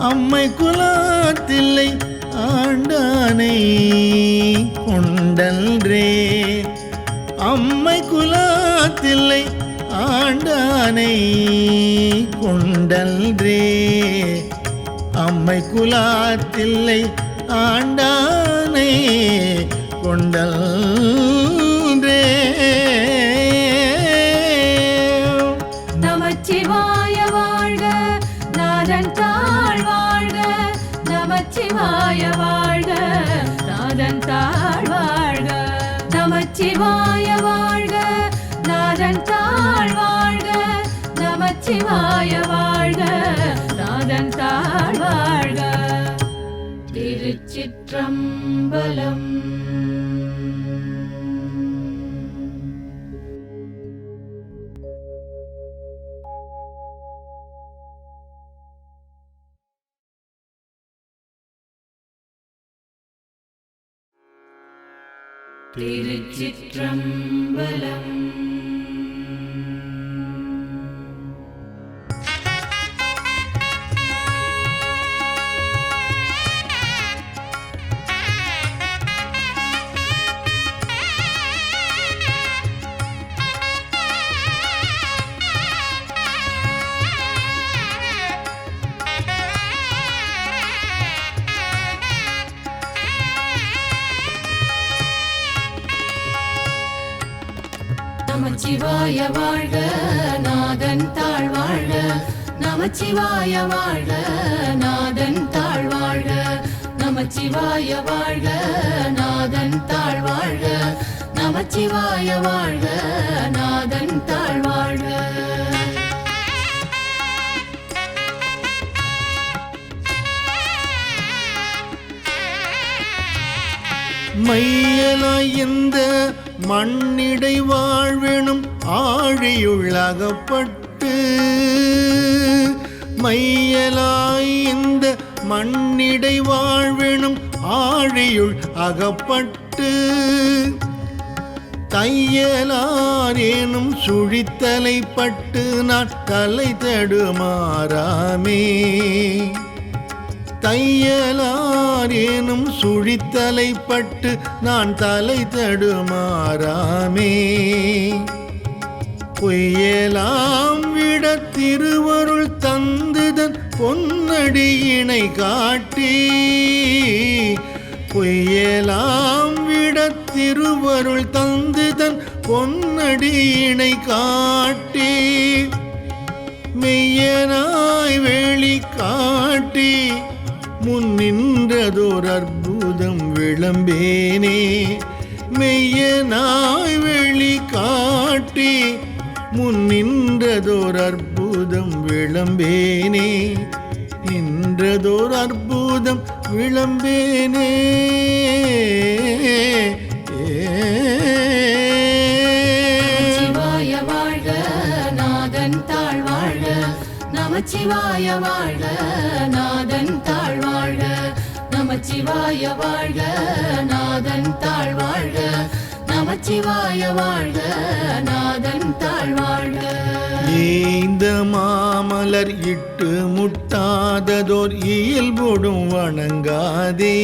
அம்மை குலாத்தில்லை ஆண்டானை கொண்டல்ரே அம்மை குலாத்தில்லை ஆண்டானை கொண்டல்ரே அம்மை குலாத்தில்லை ஆண்டானை கொண்டல்ரே. நமச்சிவாய வாழ்க நாதன் தாழ் வாழ்க நமச்சிவாய வாழ்க நாதன் தாழ் வாழ்க நமச்சிவாய வாழ்க நாதன் தாழ் வாழ்க நமச்சிவாய வாழ்க நாதன் தாழ் வாழ்க. திருச்சிற்றம்பலம். திருச்சிற்றம்பலம். நமச்சிவாய வாழ்க நாதன் தாழ் வாழ்க நமச்சிவாய வாழ்க நாதன் தாழ் வாழ்க நமச்சிவாய வாழ்க நாதன் தாழ் வாழ்க நமச்சிவாய வாழ்க நாதன் தாழ் வாழ்க. மையலாய் இந்த மண்ணிடை வாழ்வெனும் ஆழியுள்ளகப்பட்டு மையலாய் இந்த மண்ணிடை வாழ்வெனும் ஆழியுள் அகப்பட்டு தையலாரேனும் சுழித்தலைப்பட்டு நான் தலை தடுமாறாமே தையலாரேனும் சுழித்தலைப்பட்டு நான் தலை தடுமாறாமே பொய்யலாம் விட திருவருள் தந்துதன் பொன்னடியினை காட்டி பொய்யலாம் விட திருவருள் தந்துதன் பொன்னடியினை காட்டி மெய்யனாய் வெளி காட்டி முன்னின்றதோர் அற்புதம் விளம்பேனே மெய்யனாய் வெளி காட்டி முன்னின்றதோர் அற்புதம் விளம்பேனே நின்றதோர் அற்புதம் விளம்பேனே. நமச்சிவாய வாழ்க நாதன் தாழ் வாழ்க நமச்சிவாய வாழ்க நாதன் தாழ் வாழ்க நமச்சிவாய வாழ்க நாதன் தாழ் வாழ்க நமச்சிவாய வாழ்க நாதன் தாழ் வாழ்க. இந்த மாமலர் இட்டு முட்டாததோர் இயல்போடும் வணங்காதே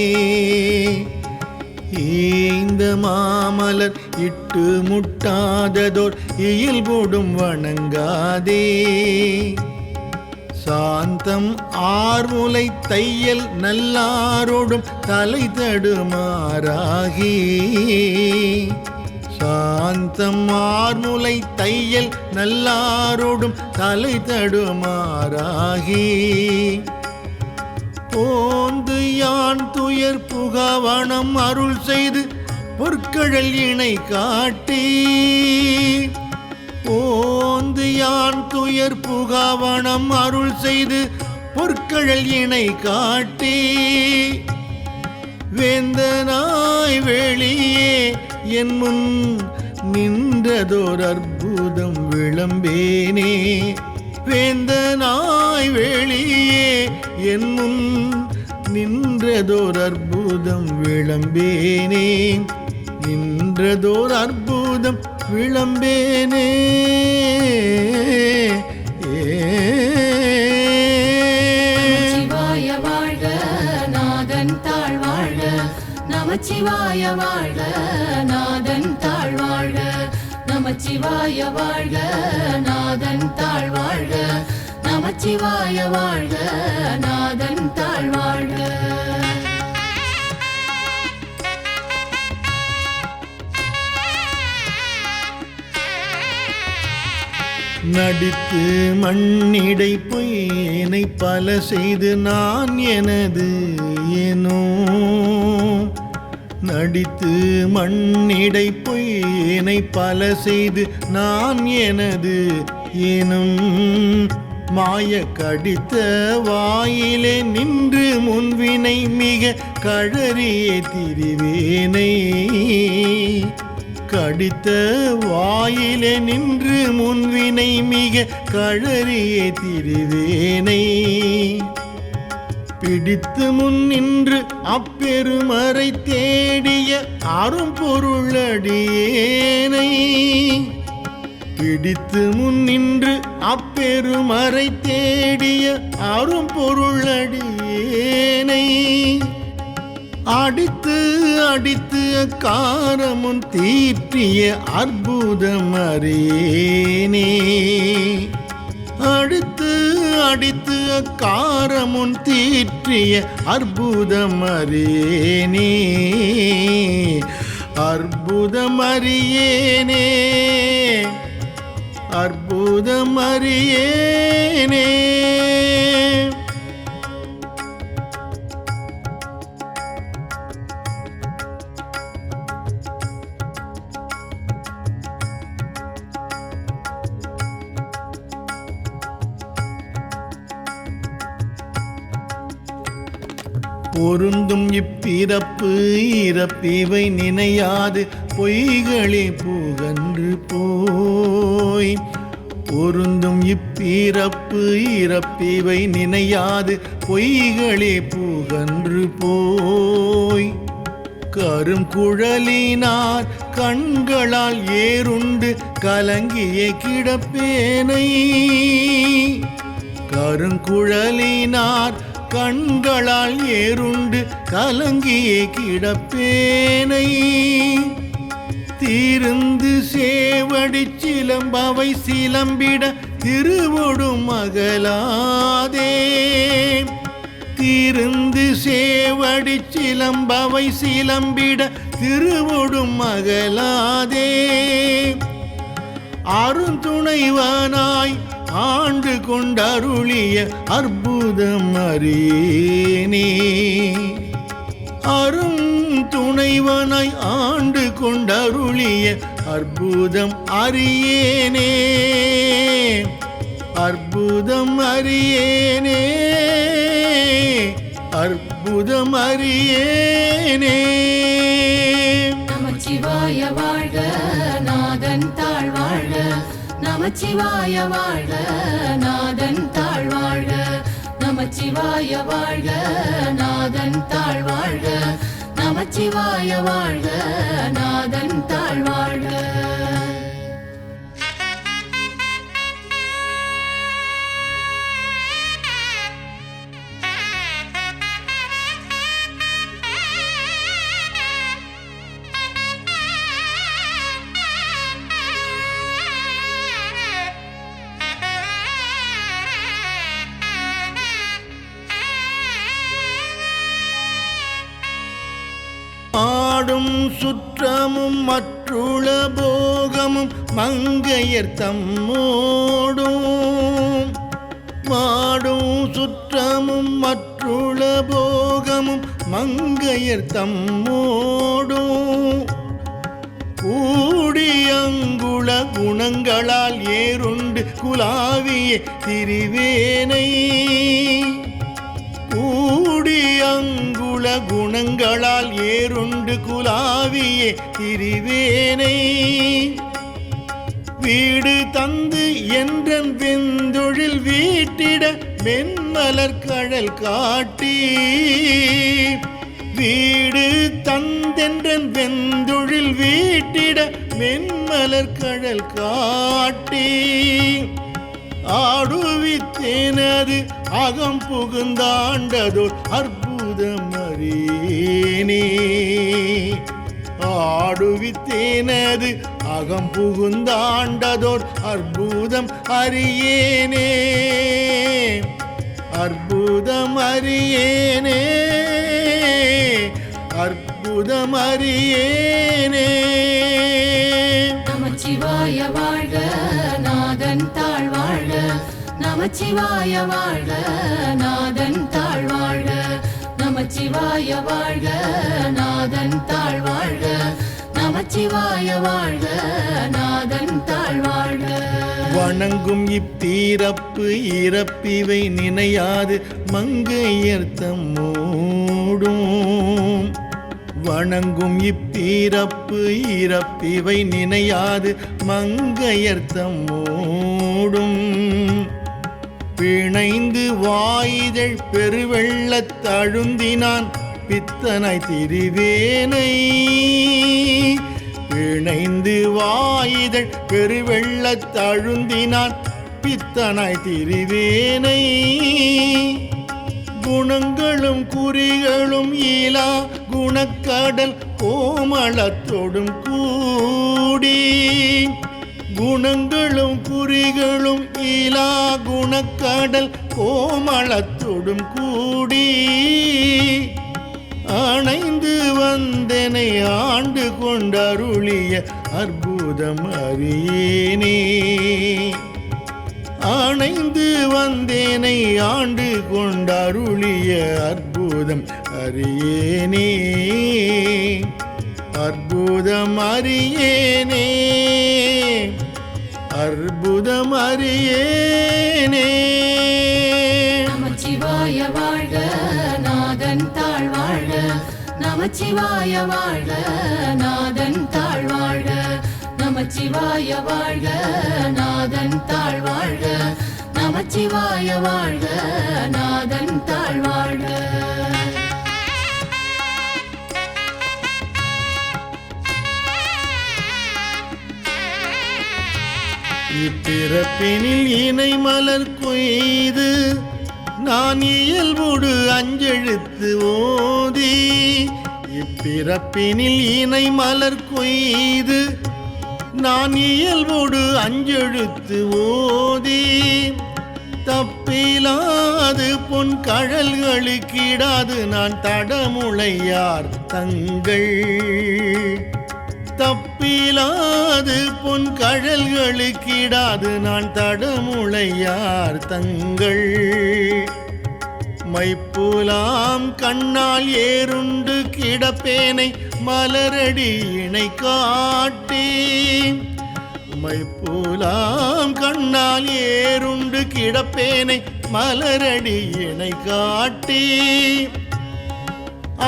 இந்த மாமலர் இட்டு முட்டாததோர் இயல்போடும் வணங்காதே சாந்தம் ஆர்முலை தையல் நல்லாரோடும் தலை தடுமாறாகி சாந்தம் ஆர்முலை தையல் நல்லாரோடும் தலை தடுமாறாகி போந்து யான் துயர் புகவனம் அருள் செய்து பொற்கழல் இணை காட்டி போந்து யான் துயர் புகவனம் அருள் செய்து பொற்கழல் இணை காட்டி வேந்தனாய் வெளியே என் முன் நின்றதோர் அற்புதம் விளம்பேனே வேந்தனாய் வெளியே என் முன் நின்றதோர் அற்புதம் விளம்பேனே நின்றதோர் அற்புதம் விளம்பேனே. நமச்சிவாய வாழ்க நாதன் தாழ் வாழ்க நமச்சிவாய வாழ்க நாதன் தாழ் வாழ்க நமச்சிவாய வாழ்க நாதன் தாழ் வாழ்க நமச்சிவாய வாழ்க நாதன் தாழ் வாழ்க நடித்து மண்ணிடை பொய்னை பல செய்து நான் எனது ஏனோ நடித்து மண்ணிடை பொய்னை பல செய்து நான் எனது ஏனும் மாய கடித்த வாயிலே நின்று முன்வினை மிக கழறியே திரிவேனை கடித்த வாயிலே நின்று முன்வினை மிக கழறியே திரிவேனை பிடித்து முன் நின்று அப்பெருமறை தேடிய அரும்பொருளடியேனை பிடித்து முன் நின்று அப்பெருமறை தேடிய அரும்பொருளடியேனை அடித்து அடித்து அக்காரமுன் தீற்றிய அற்புதம் அறியேனே அடித்து அடித்து அக்காரமுன் தீற்றிய அற்புதம் அறியேனே அற்புதம் அறியேனே அற்புதம் அறியேனே பொருந்தும் இப்பிறப்பு இறப்பிவை நினையாது பொய்களே புகன்று போய் பொருந்தும் இப்பிறப்பு இறப்பிவை நினையாது பொய்களே புகன்று போய் கரும் குழலினார் கண்களால் ஏறுண்டு கலங்கிய கிடப்பேனை கருங்குழலினார் கண்களால் ஏறுண்டு கலங்கிய கிடப்பேனை தீர்ந்து சேவடி சிலம்பவை சிலம்பிட திருவொடும் மகளாதே தீர்ந்து சேவடி சிலம்பவை சிலம்பிட திருவொடும் மகளாதே அருந்துணைவனாய் ஆண்டு கொண்டருளிய அற்புதம் அறியேனே அருந்துணைவனாய் ஆண்டு கொண்டருளிய அற்புதம் அறியேனே அற்புதம் அறியேனே அற்புதம் அறியேனே நமச்சிவாய வாழ்க நாதன் தாழ் வாழ்க நமச்சிவாய வாழ்க நாதன் தாழ் வாழ்க நமச்சிவாய வாழ்க நாதன் தாழ் வாழ்க நமச்சிவாய வாழ்க நாதன் தாழ் வாழ்க ஆடும் சுற்றமும் மற்றுள போகமும் மங்கையர் தம்மோடும் மாடும் சுற்றமும் மற்றுள போகமும் மங்கையர் தம்மோடும் கூடியங்குள குணங்களால் ஏறுண்டு குலாவிய திரிவேனை கூடியங்குள குணங்களால் ஏறுண்டு குலாவிய திரிவேனை வீடு தந்து என்றன் வெந்தொழில் வீட்டிட மென்மலர் கடல் காட்டி வீடு தந்தென்றன் வெந்தொழில் வீட்டிட மென்மலர் கடல் காட்டி ஆடுவித்தேனது அகம் புகுந்தாண்டதோர் அற்புதம் அறியேனே ஆடுவித்தேனது அகம் புகுந்தாண்டதோர் அற்புதம் அறியேனே அற்புதம் அறியேனே அற்புதம் அறியேனே. நமச்சிவாய வாழ்க நாதன் தாழ் வாழ்க நமச்சிவாய வாழ்க நாதன் தாழ் வாழ்க நமச்சிவாய வாழ்க நாதன் தாழ் வாழ்க நமச்சிவாய வாழ்க நாதன் தாழ் வாழ்க. வணங்கும் இப்பீரப்பு இறப்பிவை நினையாது மங்கையர்த்தம் மூடும் வணங்கும் இப்பீரப்பு இறப்பிவை நினையாது மங்கையர்த்தம் மூடும் பிணைந்து வாயிதழ் பெருவெள்ளத்தழுந்தினான் பித்தனாய் திரிவேனை பிணைந்து வாயிதழ் பெருவெள்ளத்தழுந்தினான் பித்தனாய் திரிவேனை குணங்களும் குறிகளும் ஈலா குணக்கடல் கோமளத்தோடும் கூடி குணங்களும் குறிகளும் ஈலா குணக்கடல் கோமளத்தோடும் கூடி அணைந்து வந்தனை ஆண்டு கொண்டருளிய அற்புதம் அறியேனே அணைந்து வந்தேனை ஆண்டு கொண்டருளிய அற்புதம் அறியேனே அற்புதம் அறியேனே அற்புதம் அறியேனே. நமச்சிவாய வாழ்க நாதன் தாழ் வாழ்க நமச்சிவாய வாழ்க நாதன் தாழ் வாழ்க நமச்சிவாய வாழ்க நாதன் தாழ் வாழ்க நமச்சிவாய வாழ்க நாதன் தாழ் வாழ்க. இப்பிறப்பினில் இணை மலர் கொய்து நான் இயல்போடு அஞ்செழுத்து ஓதி இப்பிறப்பினில் இணை மலர் கொய்து நான் இயல்போடு அஞ்செழுத்து ஓதி தப்பிலாது பொன் கழல்களுக்கிடாது நான் தடமுளையார் தங்கள் தப்பிலாது பொன் கழல்களுக்கிடாது நான் தடமுளையார் தங்கள் மைப்புலாம் கண்ணால் ஏறுண்டு கிடப்பேனை மலரடி இணை காட்டி மைப்புலாம் கண்ணால் ஏறுண்டு கிடப்பேனை மலரடி இணை காட்டி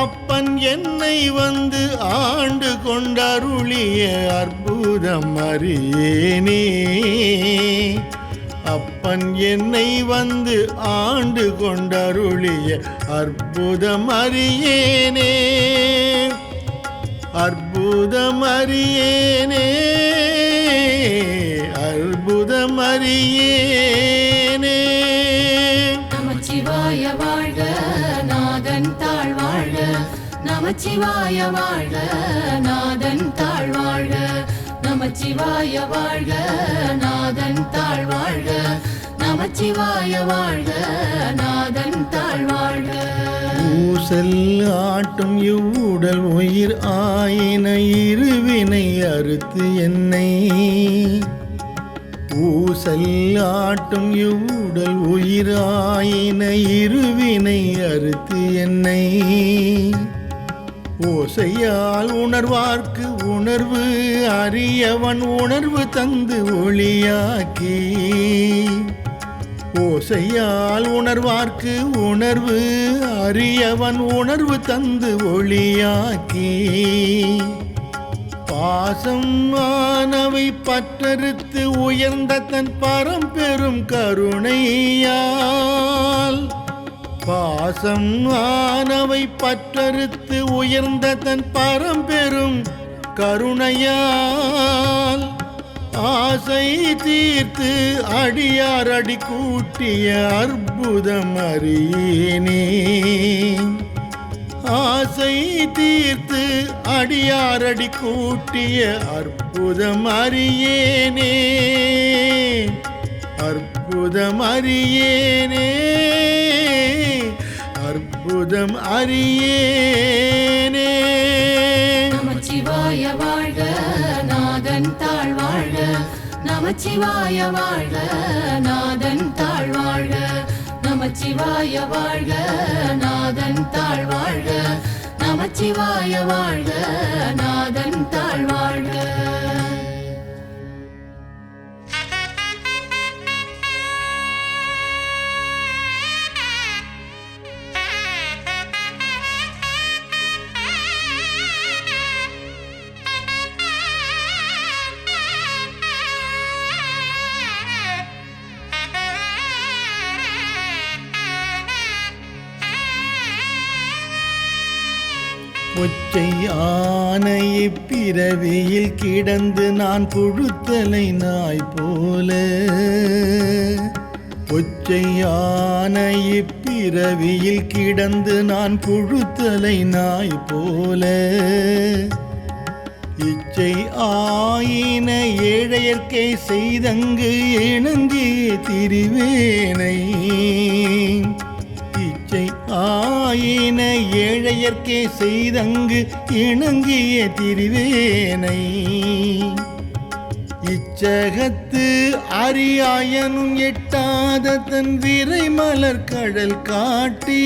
அப்பன் என்னை வந்து ஆண்டு கொண்டருளிய அற்புதம் அறியேனே அப்பன் என்னை வந்து ஆண்டு கொண்டருளிய அற்புதம் அறியேனே அற்புதம் அறியேனே அற்புதம் அறியேனே. நமச்சிவாய வாழ்க நாதன் தாழ் வாழ்க நமச்சிவாய வாழ்க நாதன் தாழ் வாழ்க நமச்சிவாய வாழ்க நாதன் தாழ் வாழ்க நமச்சிவாய வாழ்க நாதன் தாழ் வாழ்க. ஊசல் ஆட்டும் இவ்வுடல் உயிர் ஆயின இருவினை அறுத்து என்னை ஊசல் ஆட்டும் இவ்வுடல் உயிர் ஆயின இருவினை அறுத்து என்னை ஓசையால் உணர்வார்க்கு உணர்வு அறியவன் உணர்வு தந்து ஒளியாக்கி ஓசையால் உணர்வார்க்கு உணர்வு அறியவன் உணர்வு தந்து ஒளியாக்கி பாசம் ஆனவை பற்றறுத்து உயர்ந்த தன் பரம்பெரும் கருணையால் பாசம் ஆனவை பற்றறுத்து உயர்ந்த தன் பரம்பெரும் கருணையால் ஆசை தீர்த்து அடியார் அடி கூட்டிய அற்புதம் அறியேனே ஆசை தீர்த்து அடியாரடி கூட்டிய அற்புதம் அறியேனே, அற்புதம் அறியேனே, அற்புதம் அறியேனே. நமச்சிவாய வாழ்க நாதன் தாழ் வாழ்க, நமச்சிவாய வாழ்க நாதன் தாழ் வாழ்க, நமச்சிவாய வாழ்க நாதன் தாழ் வாழ்க, நமச்சிவாய வாழ்க நாதன் தாழ் வாழ்க. பொச்சை ஆனை பிறவியில் கிடந்து நான் புழுத்தலை நாய் போல, பொச்சை ஆனை பிறவியில் கிடந்து நான் புழுத்தலை நாய் போல, இச்சை ஆயின ஏழையர்க்கே செய்தங்கு இணங்கிய திரிவேனை, இச்சை ஆயின ஏழையர்க்கே செய்தங்கு இணங்கிய திரிவேனை, இச்சகத்து அரியாயனும் எட்டாத தன் விரை மலர் கடல் காட்டி,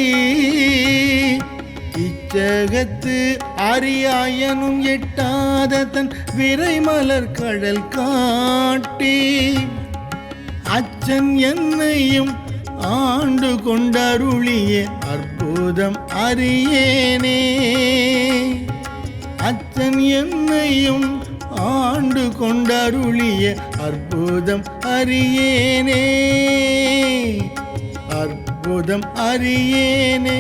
இச்சகத்து அரியாயனும் எட்டாத தன் விரை மலர் கடல் காட்டி, அச்சன் என்னையும் ஆண்டு கொண்டருளிய அற்புதம் அறியேனே, அச்சன் என்னையும் ஆண்டு கொண்டருளிய அற்புதம் அறியேனே, அற்புதம் அறியேனே,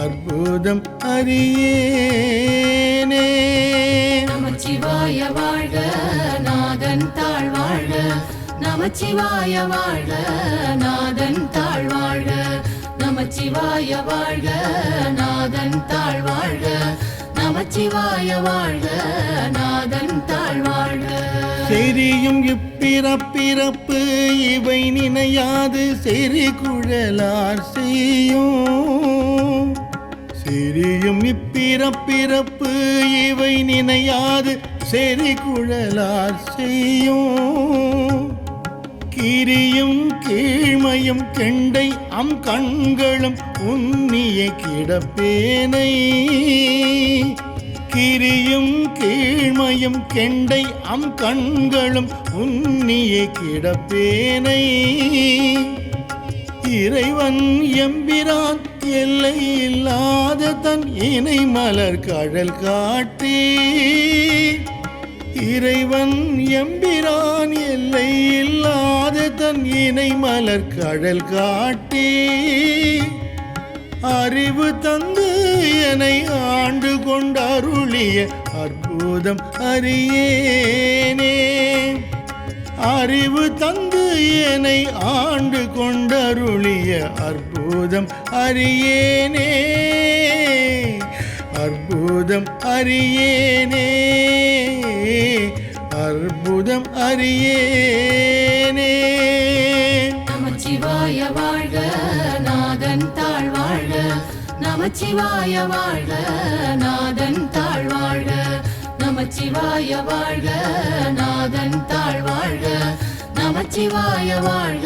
அற்புதம் அறியேனே. நமச்சிவாய வாழ்க நாதன் தாழ் வாழ்க, நமச்சிவாய வாழ்க நாதன் தாழ் வாழ்க, நமச்சிவாய வாழ்க நாதன் தாழ் வாழ்க, நமச்சிவாய வாழ்க நாதன் தாழ் வாழ்க. செரியும் இப்பிறப்பிறப்பு இவை நினையாது செறி குழலார் செய்யும், செரியும் இப்பிறப்பிறப்பு இவை நினையாது செறி குழலார் செய்யும், கிரியும் கீழ்மையும் கெண்டை அம் கண்களும் உன்னிய கிடப்பேனை, கிரியும் கீழ்மையும் கெண்டை அம் கண்களும் உன்னிய கிடப்பேனை, இறைவன் எம்பிரான் எல்லை இல்லாத தன் இணை மலர் கடல் காட்டி, இறைவன் எம்பிரான் எல்லை இல்லாத தன் இணை மலர் கடல் காட்டி, அறிவு தந்து என்னை ஆண்டு கொண்டருளிய அற்புதம் அறியேனே, அறிவு தந்து என்னை ஆண்டு கொண்டருளிய அற்புதம் அறியேனே, அற்புதம் அறியேனே, அற்புதம் அறியேனே. நமச்சிவாய வாழ்க நாதன் தாழ் வாழ்க, நமச்சிவாய வாழ்க நாதன் தாழ் வாழ்க, நமச்சிவாய வாழ்க நாதன் தாழ் வாழ்க, நமச்சிவாய வாழ்க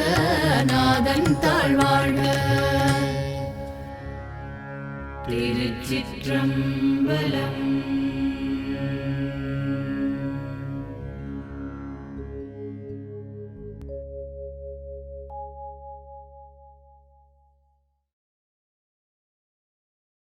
நாதன் தாழ் வாழ்க. திருச்சிற்றம்பலம்.